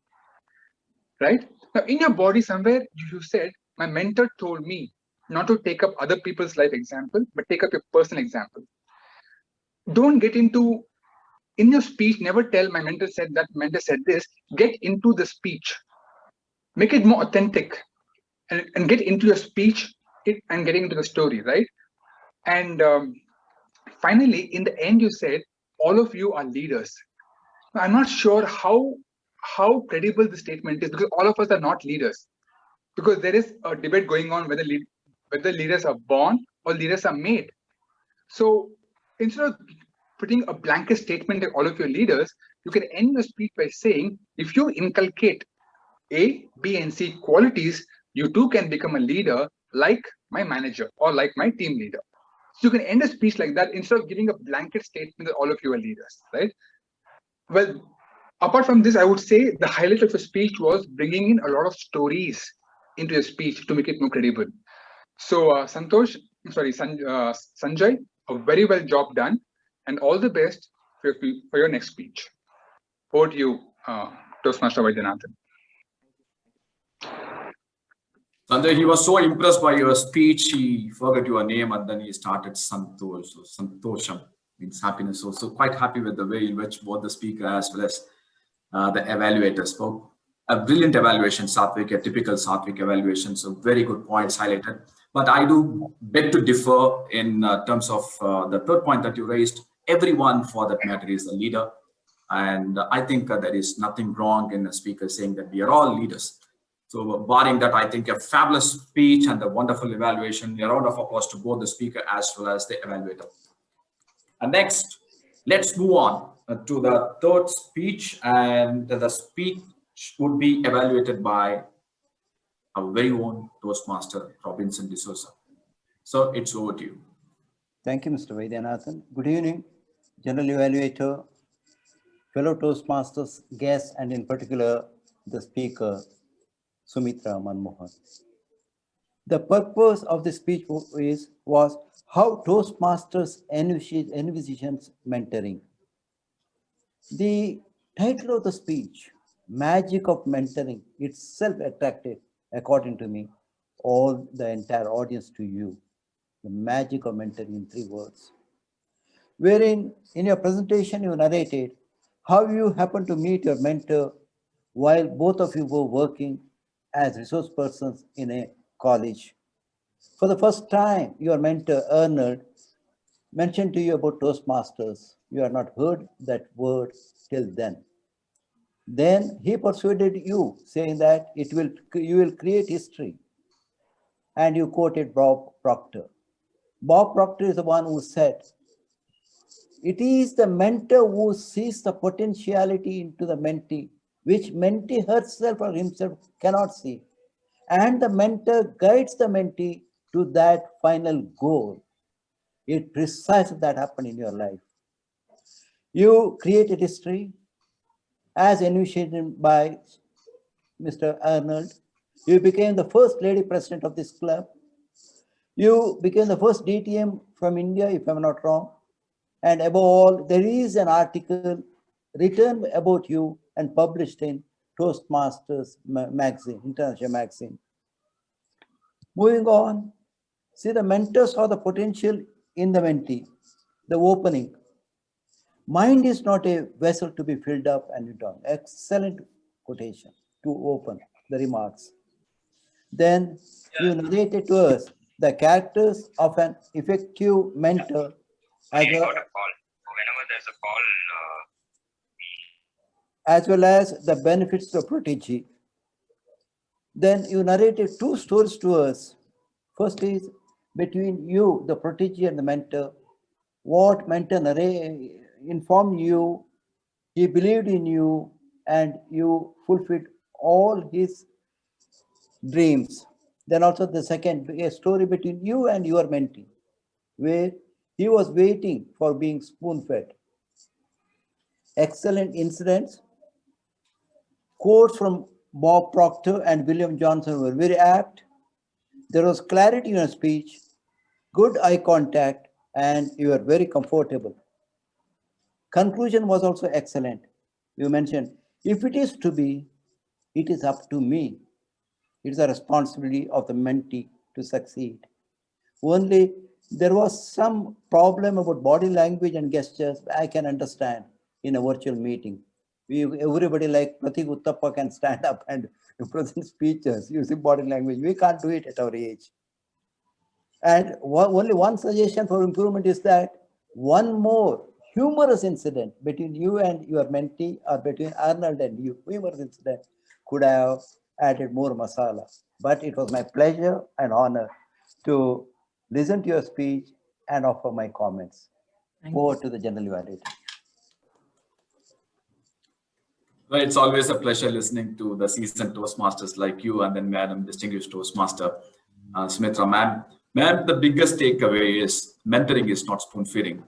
right? Now, in your body somewhere, you said, my mentor told me not to take up other people's life example, but take up your personal example. Don't get into, in your speech, never tell my mentor said that, mentor said this. Get into the speech. Make it more authentic and get into your speech and getting into the story, right? And finally, in the end, you said, all of you are leaders. Now, I'm not sure how credible the statement is because all of us are not leaders. Because there is a debate going on whether leaders are born or leaders are made. So instead of putting a blanket statement to all of your leaders, you can end your speech by saying, if you inculcate A, B, and C qualities, you too can become a leader like my manager or like my team leader. So you can end a speech like that instead of giving a blanket statement that all of you are leaders, right? Well, apart from this, I would say the highlight of your speech was bringing in a lot of stories into your speech to make it more credible. So Sanjay, a very well job done, and all the best for your next speech. Over to you, Toastmaster Vaidyanathan. Sanjay, he was so impressed by your speech, he forgot your name and then he started Santosh. So Santosham means happiness. So quite happy with the way in which both the speaker as well as the evaluator spoke. A brilliant evaluation, Satvik, a typical Satvik evaluation. So very good points highlighted. But I do beg to differ in terms of the third point that you raised. Everyone for that matter is a leader. And I think there is nothing wrong in a speaker saying that we are all leaders. So barring that, I think a fabulous speech and a wonderful evaluation. A round of applause to both the speaker as well as the evaluator. And next, let's move on to the third speech. And the speech would be evaluated by our very own Toastmaster, Robinson D'Souza. So it's over to you. Thank you, Mr. Vaidyanathan. Good evening, General Evaluator, fellow Toastmasters, guests, and in particular, the speaker, Sumitra Manmohan. The purpose of the speech was how Toastmasters envisions mentoring. The title of the speech, Magic of Mentoring, itself attracted, according to me, all the entire audience to you. The magic of mentoring in 3 words. Wherein, in your presentation, you narrated how you happened to meet your mentor while both of you were working as resource persons in a college. For the first time, your mentor, Arnold, mentioned to you about Toastmasters. You had not heard that word till then. Then he persuaded you, saying that you will create history. And you quoted Bob Proctor. Bob Proctor is the one who said, it is the mentor who sees the potentiality into the mentee, which mentee herself or himself cannot see. And the mentor guides the mentee to that final goal. It precisely that happened in your life. You created history as initiated by Mr. Arnold. You became the first lady president of this club. You became the first DTM from India, if I'm not wrong. And above all, there is an article written about you and published in Toastmasters magazine, international magazine. Moving on, see, the mentor saw the potential in the mentee, the opening. Mind is not a vessel to be filled up and down. Excellent quotation to open the remarks. Then you narrated to us the characters of an effective mentor as well as the benefits of protege. Then you narrated 2 stories to us. First is between you, the protege, and the mentor. What mentor informed you, he believed in you, and you fulfilled all his dreams. Then also the second, a story between you and your mentee, where he was waiting for being spoon-fed. Excellent incidents. Quotes from Bob Proctor and William Johnson were very apt. There was clarity in your speech, good eye contact, and you were very comfortable. Conclusion was also excellent. You mentioned, if it is to be, it is up to me. It is a responsibility of the mentee to succeed. Only there was some problem about body language and gestures. I can understand in a virtual meeting. Everybody like Pratik Uttappa can stand up and present speeches using body language. We can't do it at our age. And only one suggestion for improvement is that one more humorous incident between you and your mentee, or between Arnold and you, humorous incident could have added more masala. But it was my pleasure and honor to listen to your speech and offer my comments. Over to the General Evaluator. Well, it's always a pleasure listening to the seasoned Toastmasters like you and then Madam Distinguished Toastmaster Sumitra. Ma'am, the biggest takeaway is mentoring is not spoon feeding.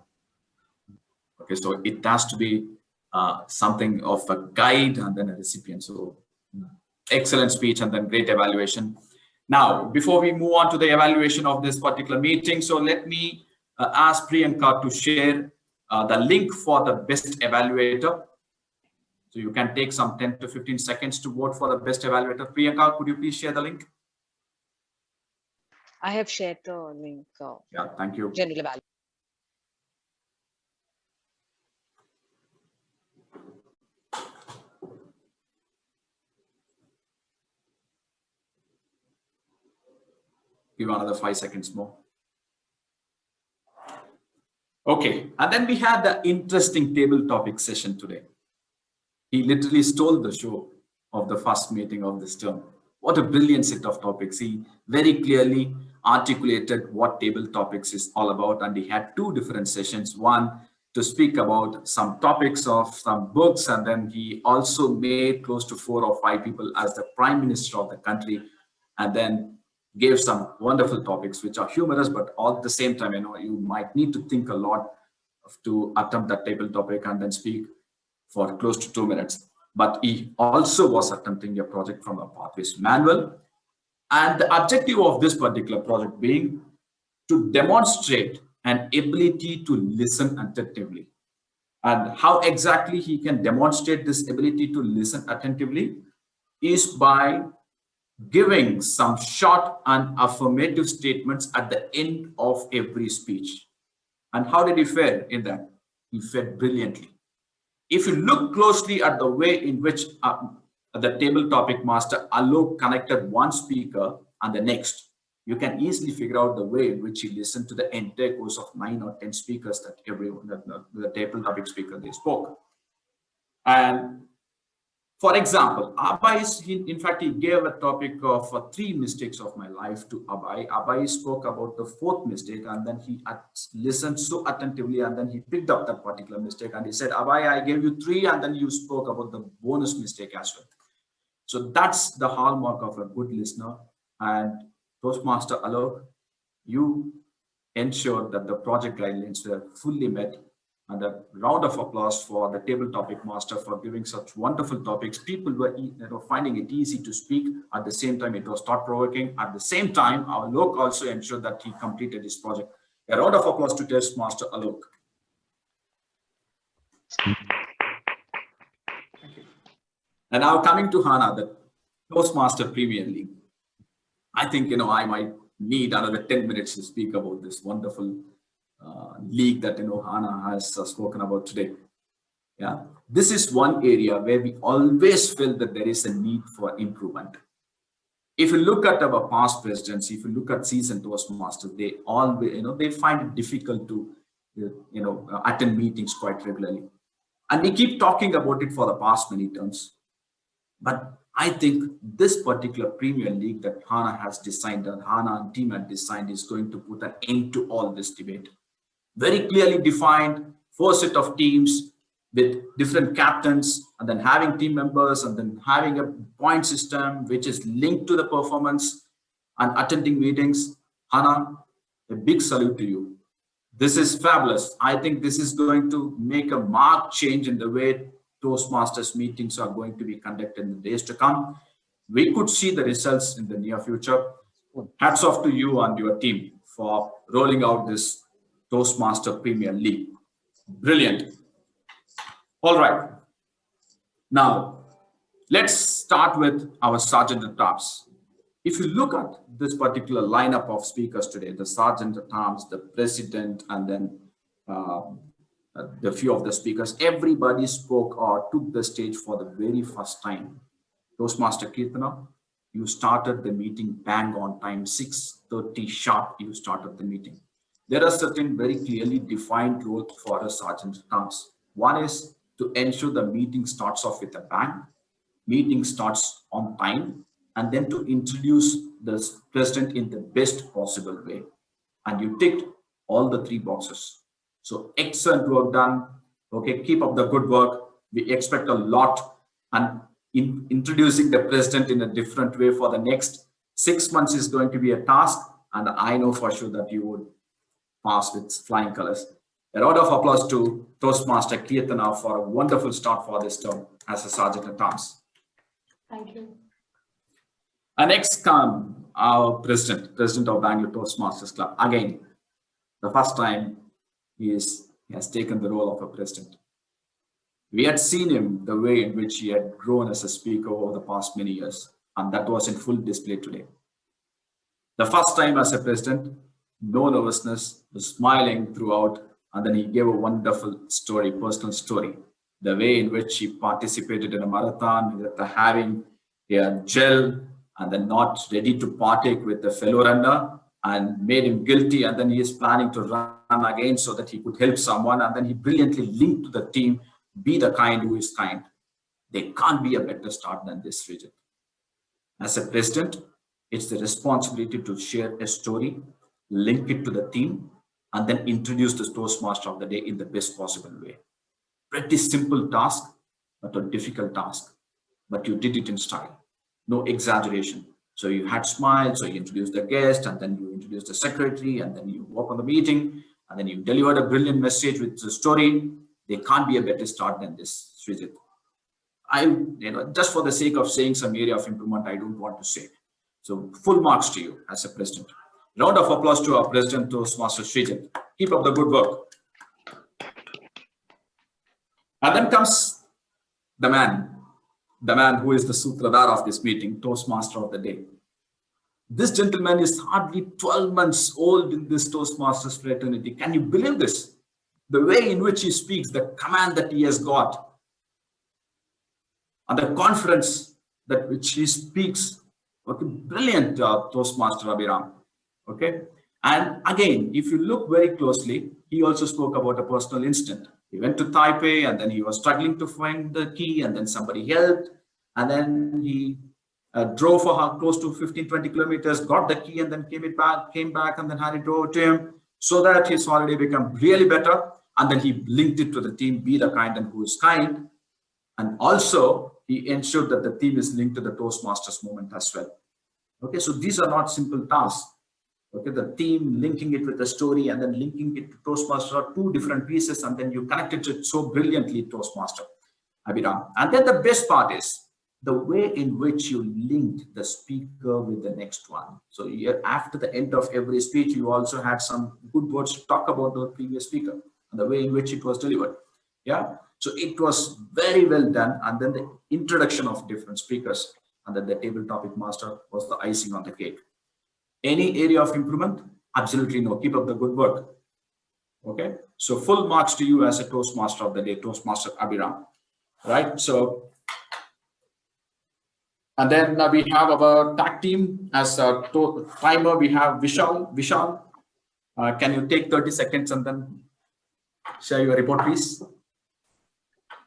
Okay, so it has to be something of a guide and then a recipient. So excellent speech and then great evaluation. Now, before we move on to the evaluation of this particular meeting, so let me ask Priyanka to share the link for the best evaluator. So you can take some 10 to 15 seconds to vote for the best evaluator. Priyanka, could you please share the link? I have shared the link. Yeah, thank you. General evaluation. Give another 5 seconds more. Okay, and then we had the interesting table topic session today. He literally stole the show of the first meeting of this term. What a brilliant set of topics. He very clearly articulated what table topics is all about, and he had 2 different sessions. One to speak about some topics of some books, and then he also made close to 4 or 5 people as the Prime Minister of the country, and then gave some wonderful topics which are humorous, but all at the same time, you might need to think a lot to attempt that table topic and then speak for close to 2 minutes. But he also was attempting a project from a Pathways manual. And the objective of this particular project being to demonstrate an ability to listen attentively. And how exactly he can demonstrate this ability to listen attentively is by giving some short and affirmative statements at the end of every speech. And how did he fare in that? He fared brilliantly. If you look closely at the way in which the table topic master Alok connected one speaker and the next, you can easily figure out the way in which he listened to the entire course of 9 or 10 speakers that the table topic speaker they spoke. And for example, Abhay, in fact, he gave a topic of 3 mistakes of my life to Abhay. Abhay spoke about the 4th mistake, and then he listened so attentively, and then he picked up that particular mistake, and he said, Abhay, I gave you 3, and then you spoke about the bonus mistake as well. So that's the hallmark of a good listener. And Toastmaster Alok, you ensured that the project guidelines were fully met. And a round of applause for the table topic master for giving such wonderful topics. People were finding it easy to speak. At the same time, it was thought-provoking. At the same time, our Alok also ensured that he completed his project. A round of applause to Toastmaster Alok. And now coming to Hana, the Toastmaster Premier League. I think, I might need another 10 minutes to speak about this wonderful league that Hana has spoken about today. Yeah, this is one area where we always feel that there is a need for improvement. If you look at our past presidents, if you look at seasoned Toastmasters, they always they find it difficult to attend meetings quite regularly, and we keep talking about it for the past many terms. But I think this particular Premier League that Hana has designed, that Hana and team had designed, is going to put an end to all this debate. Very clearly defined 4 set of teams with different captains, and then having team members, and then having a point system which is linked to the performance and attending meetings. Hana, a big salute to you. This is fabulous. I think this is going to make a marked change in the way Toastmasters meetings are going to be conducted in the days to come. We could see the results in the near future. Hats off to you and your team for rolling out this Toastmaster Premier League. Brilliant. All right. Now, let's start with our Sergeant at Arms. If you look at this particular lineup of speakers today, the Sergeant at Arms, the President, and then the few of the speakers, everybody spoke or took the stage for the very first time. Toastmaster Kirtana, you started the meeting bang on time, 6:30 sharp, you started the meeting. There are certain very clearly defined roles for a Sergeant at Arms. One is to ensure the meeting starts off with a bang, meeting starts on time, and then to introduce the president in the best possible way. And you ticked all the 3 boxes. So excellent work done. Okay, keep up the good work. We expect a lot. And in introducing the president in a different way for the next 6 months is going to be a task. And I know for sure that you would pass with flying colors. A round of applause to Toastmaster Kirtana for a wonderful start for this term as a Sergeant at Arms. Thank you. And next come our President of Bangalore Toastmasters Club. Again, the first time he has taken the role of a president. We had seen him the way in which he had grown as a speaker over the past many years, and that was in full display today. The first time as a president, no nervousness, was smiling throughout, and then he gave a wonderful story, personal story. The way in which he participated in a marathon, with having a gel, and then not ready to partake with the fellow runner, and made him guilty, and then he is planning to run again so that he could help someone, and then he brilliantly linked to the team, be the kind who is kind. There can't be a better start than this, Srijit. As a president, it's the responsibility to share a story, link it to the team, and then introduce the Toastmaster of the day in the best possible way. Pretty simple task, but a difficult task. But you did it in style, no exaggeration. So you had smiles, so you introduced the guest, and then you introduced the secretary, and then you walk on the meeting, and then you delivered a brilliant message with the story. There can't be a better start than this, Srijit. Just for the sake of saying some area of improvement, I don't want to say it. So full marks to you as a president. Round of applause to our president, Toastmaster Srijit. Keep up the good work. And then comes the man who is the sutradhar of this meeting, Toastmaster of the day. This gentleman is hardly 12 months old in this Toastmasters fraternity. Can you believe this? The way in which he speaks, the command that he has got, and the confidence that which he speaks. Okay, brilliant Toastmaster Abhiram. Okay, and again, if you look very closely, he also spoke about a personal incident. He went to Taipei, and then he was struggling to find the key, and then somebody helped, and then he drove for close to 15-20 kilometers, got the key, and then came back, and then had it drove to him, so that he's already become really better. And then he linked it to the team, be the kind and who is kind. And also, he ensured that the team is linked to the Toastmasters movement as well. Okay, so these are not simple tasks. Okay, the team linking it with the story and then linking it to Toastmaster are two different pieces, and then you connected it so brilliantly, Toastmaster Abhiram. And then the best part is the way in which you linked the speaker with the next one. So after the end of every speech, you also had some good words to talk about the previous speaker and the way in which it was delivered. Yeah. So it was very well done. And then the introduction of different speakers, and then the table topic master was the icing on the cake. Any area of improvement? Absolutely no. Keep up the good work. Okay. So full marks to you as a Toastmaster of the day, Toastmaster Abhiram. Right. So, and then we have our tag team as a timer. We have Vishal. Vishal, can you take 30 seconds and then share your report, please?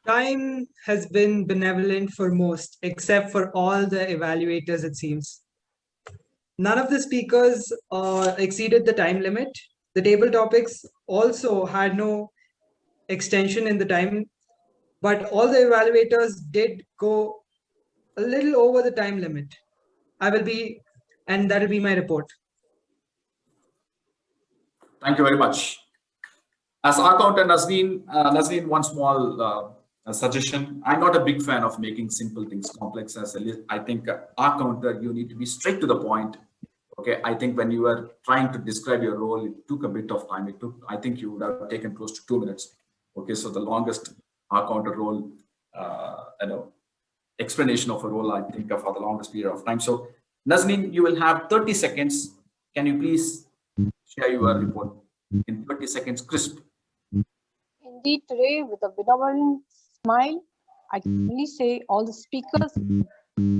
Time has been benevolent for most, except for all the evaluators, it seems. None of the speakers exceeded the time limit. The table topics also had no extension in the time, but all the evaluators did go a little over the time limit. And that'll be my report. Thank you very much. As accountant Nazreen, one small suggestion. I'm not a big fan of making simple things complex. I think accountant, you need to be straight to the point. Okay, I think when you were trying to describe your role, it took a bit of time. I think you would have taken close to 2 minutes. Okay, so the longest accountant role, explanation of a role, I think, for the longest period of time. So, Nazreen, you will have 30 seconds. Can you please share your report in 30 seconds, crisp? Indeed, today, with a benevolent smile, I can only say all the speakers,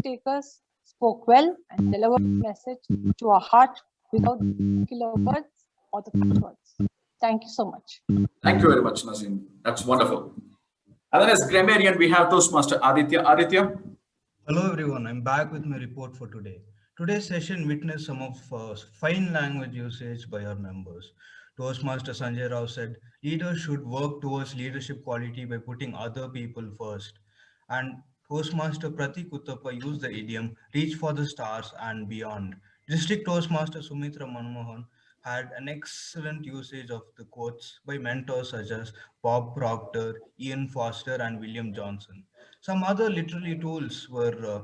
takers spoke well and delivered the message to our heart without the killer words or the cut words. Thank you so much. Thank you very much, Nazreen. That's wonderful. And then as grammarian, we have Toastmaster Aditya. Aditya. Hello, everyone. I'm back with my report for today. Today's session witnessed some of fine language usage by our members. Toastmaster Sanjay Rao said, leaders should work towards leadership quality by putting other people first. And Toastmaster Pratik Uttappa used the idiom, reach for the stars and beyond. District Toastmaster Sumitra Manmohan had an excellent usage of the quotes by mentors such as Bob Proctor, Ian Foster, and William Johnson. Some other literary tools were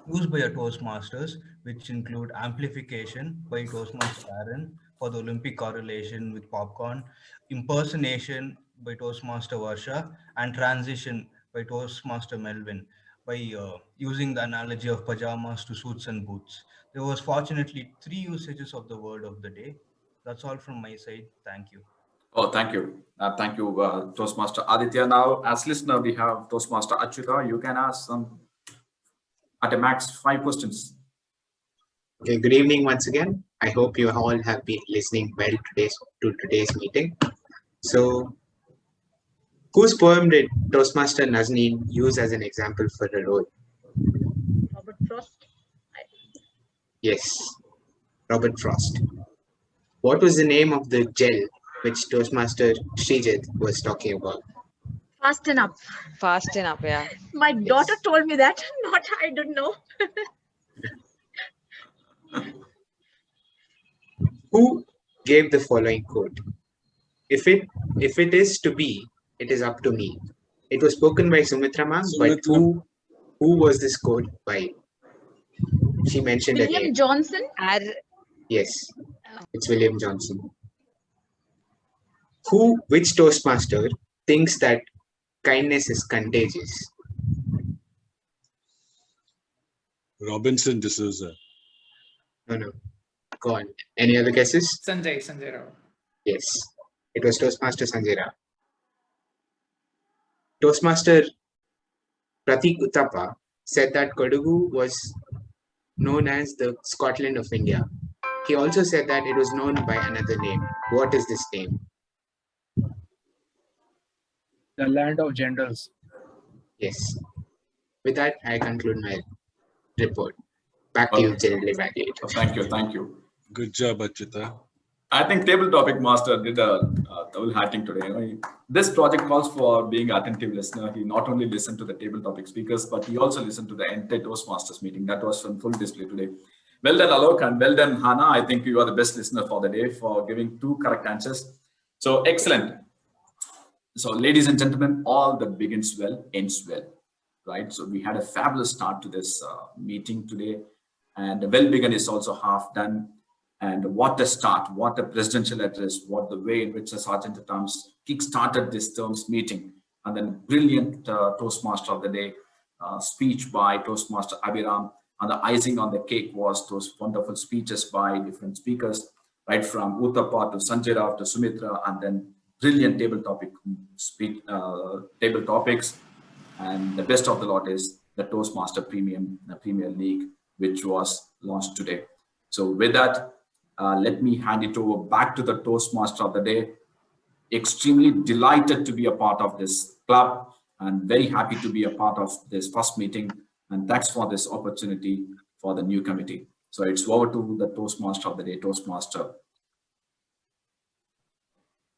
used by our Toastmasters, which include amplification by Toastmaster Aaron for the Olympic correlation with popcorn, impersonation by Toastmaster Varsha, and transition by Toastmaster Melvin. by using the analogy of pajamas to suits and boots. There was fortunately 3 usages of the word of the day. That's all from my side. Thank you. Oh, thank you. Thank you, Toastmaster Aditya. Now, as listener, we have Toastmaster Achyuta. You can ask some at a max 5 questions. Okay, good evening once again. I hope you all have been listening well to today's meeting. So, whose poem did Toastmaster Nazneen use as an example for the role? Robert Frost. Yes, Robert Frost. What was the name of the gel which Toastmaster Srijit was talking about? Fasten up. Fasten up, yeah. My daughter told me that, not I don't know. Who gave the following quote? If it is to be, it is up to me. It was spoken by Sumitra ma'am, but who was this quote by? She mentioned a William name. Johnson. Yes, it's William Johnson. Which Toastmaster thinks that kindness is contagious? Robinson D'Souza. No. Go on. Any other guesses? Sanjay Rao. Yes, it was Toastmaster Sanjay Rao. Toastmaster Pratik Uttappa said that Kodagu was known as the Scotland of India. He also said that it was known by another name. What is this name? The land of genders. Yes. With that, I conclude my report. Back to you, General Evaluator. Thank you. Good job, Achyuta. I think Table Topic Master did a double hatting today. This project calls for being an attentive listener. He not only listened to the table topic speakers, but he also listened to the entire Toastmasters meeting. That was on full display today. Well done, Alok, and well done, Hannah. I think you are the best listener for the day for giving 2 correct answers. So excellent. So ladies and gentlemen, all that begins well, ends well, right? So we had a fabulous start to this meeting today, and the well begun is also half done. And what a start, what a presidential address, what the way in which the Sergeant at Arms kick-started this term's meeting. And then brilliant Toastmaster of the Day speech by Toastmaster Abhiram. And the icing on the cake was those wonderful speeches by different speakers, right from Uttappa to Sanjay Rao to Sumitra, and then brilliant table topics. And the best of the lot is the Toastmaster Premier League, which was launched today. So with that, let me hand it over back to the Toastmaster of the Day. Extremely delighted to be a part of this club and very happy to be a part of this first meeting. And thanks for this opportunity for the new committee. So it's over to the Toastmaster of the Day, Toastmaster.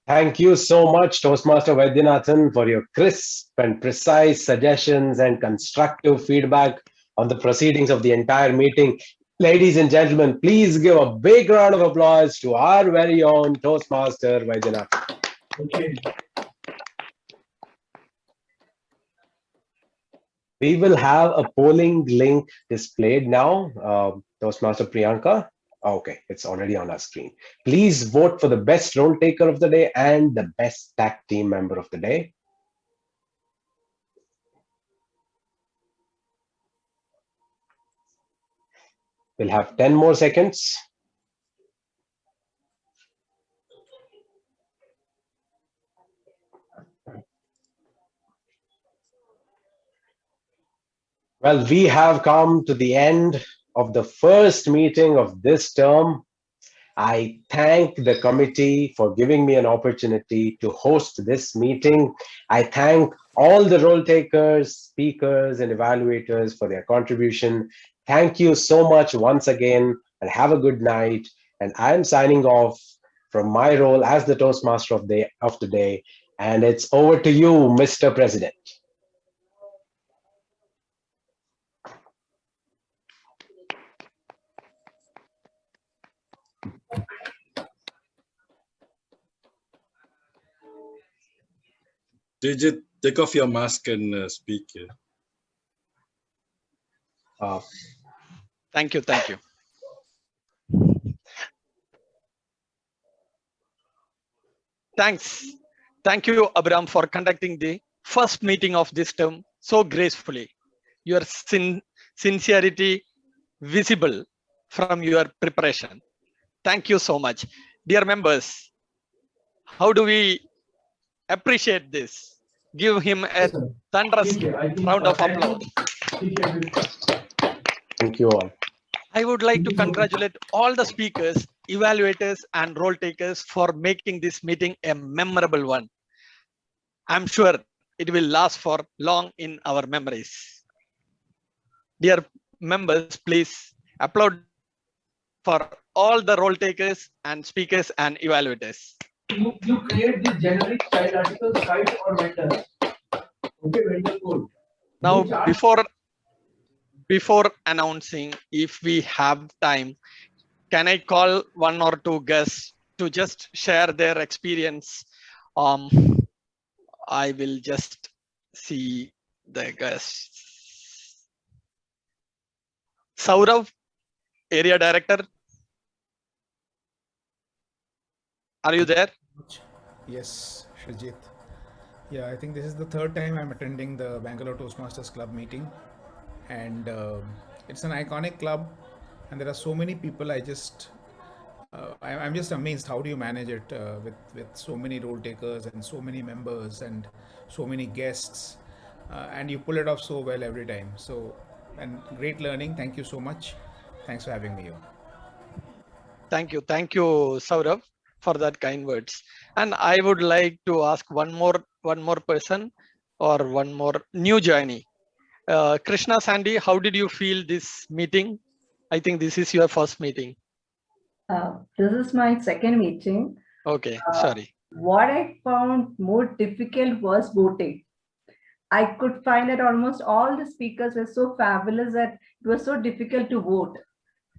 Thank you so much, Toastmaster Vaidyanathan, for your crisp and precise suggestions and constructive feedback on the proceedings of the entire meeting. Ladies and gentlemen, please give a big round of applause to our very own Toastmaster Vaidyanathan. Okay. We will have a polling link displayed now. Toastmaster Priyanka. Okay, it's already on our screen. Please vote for the best role taker of the day and the best tag team member of the day. We'll have 10 more seconds. Well, we have come to the end of the first meeting of this term. I thank the committee for giving me an opportunity to host this meeting. I thank all the role takers, speakers, and evaluators for their contribution. Thank you so much once again, and have a good night. And I'm signing off from my role as the Toastmaster of the day. And it's over to you, Mr. President. Digit, take off your mask and speak here. Thank you. Thanks. Thank you, Abram, for conducting the first meeting of this term so gracefully. your sincerity visible from your preparation. Thank you so much. Dear members, how do we appreciate this? Give him a thunderous round of applause. Thank you all. I would like to congratulate all the speakers, evaluators, and role takers for making this meeting a memorable one. I'm sure it will last for long in our memories. Dear members, please applaud for all the role takers and speakers and evaluators. You create the generic style article site or vendor. Okay, vendor code. Now, before announcing, if we have time, can I call one or two guests to just share their experience? I will just see the guests. Saurav, Area Director. Are you there? Yes, Shrijit. Yeah, I think this is the third time I'm attending the Bangalore Toastmasters Club meeting, and it's an iconic club, and there are so many people. I'm just amazed. How do you manage it with so many role takers and so many members and so many guests, and you pull it off so well every time. So, and great learning. Thank you so much. Thanks for having me here. Thank you, Saurav, for that kind words. And I would like to ask one more person or one more new joinee. Krishna, Sandy, how did you feel this meeting? I think this is your first meeting. This is my second meeting. Okay, sorry. What I found more difficult was voting. I could find that almost all the speakers were so fabulous that it was so difficult to vote.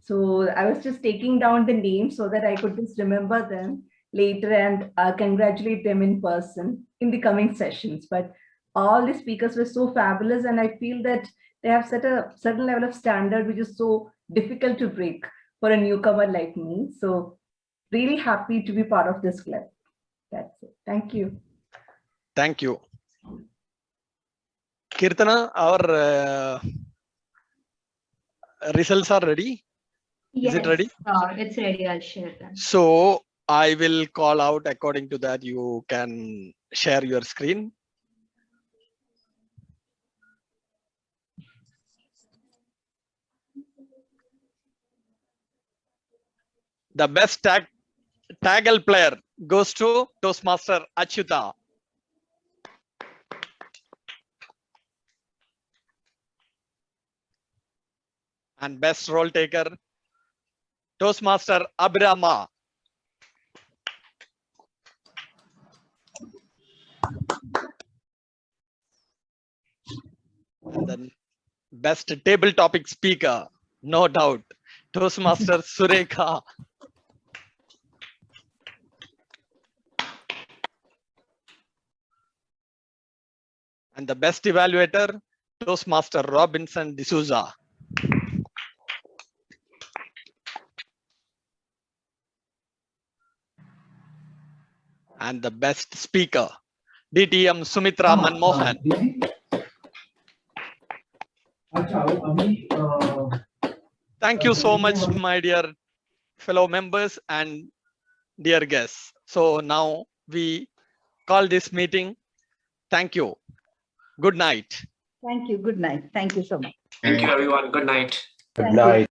So I was just taking down the names so that I could just remember them later and congratulate them in person in the coming sessions. But all the speakers were so fabulous, and I feel that they have set a certain level of standard which is so difficult to break for a newcomer like me. So really happy to be part of this club. That's it. Thank you. Thank you. Kirtana, our results are ready. Yes, is it ready? It's ready. I'll share them. So I will call out according to that. You can share your screen. The best taggle player goes to Toastmaster Achyuta. And best role taker, Toastmaster Abhirama. And then best table topic speaker, no doubt, Toastmaster Surekha. And the best evaluator, Toastmaster Robinson D'Souza. And the best speaker, DTM Sumitra Manmohan. Thank you so much, my dear fellow members and dear guests. So now we call this meeting. Thank you. Good night. Thank you. Good night. Thank you so much. Thank you, everyone. Good night. Good night.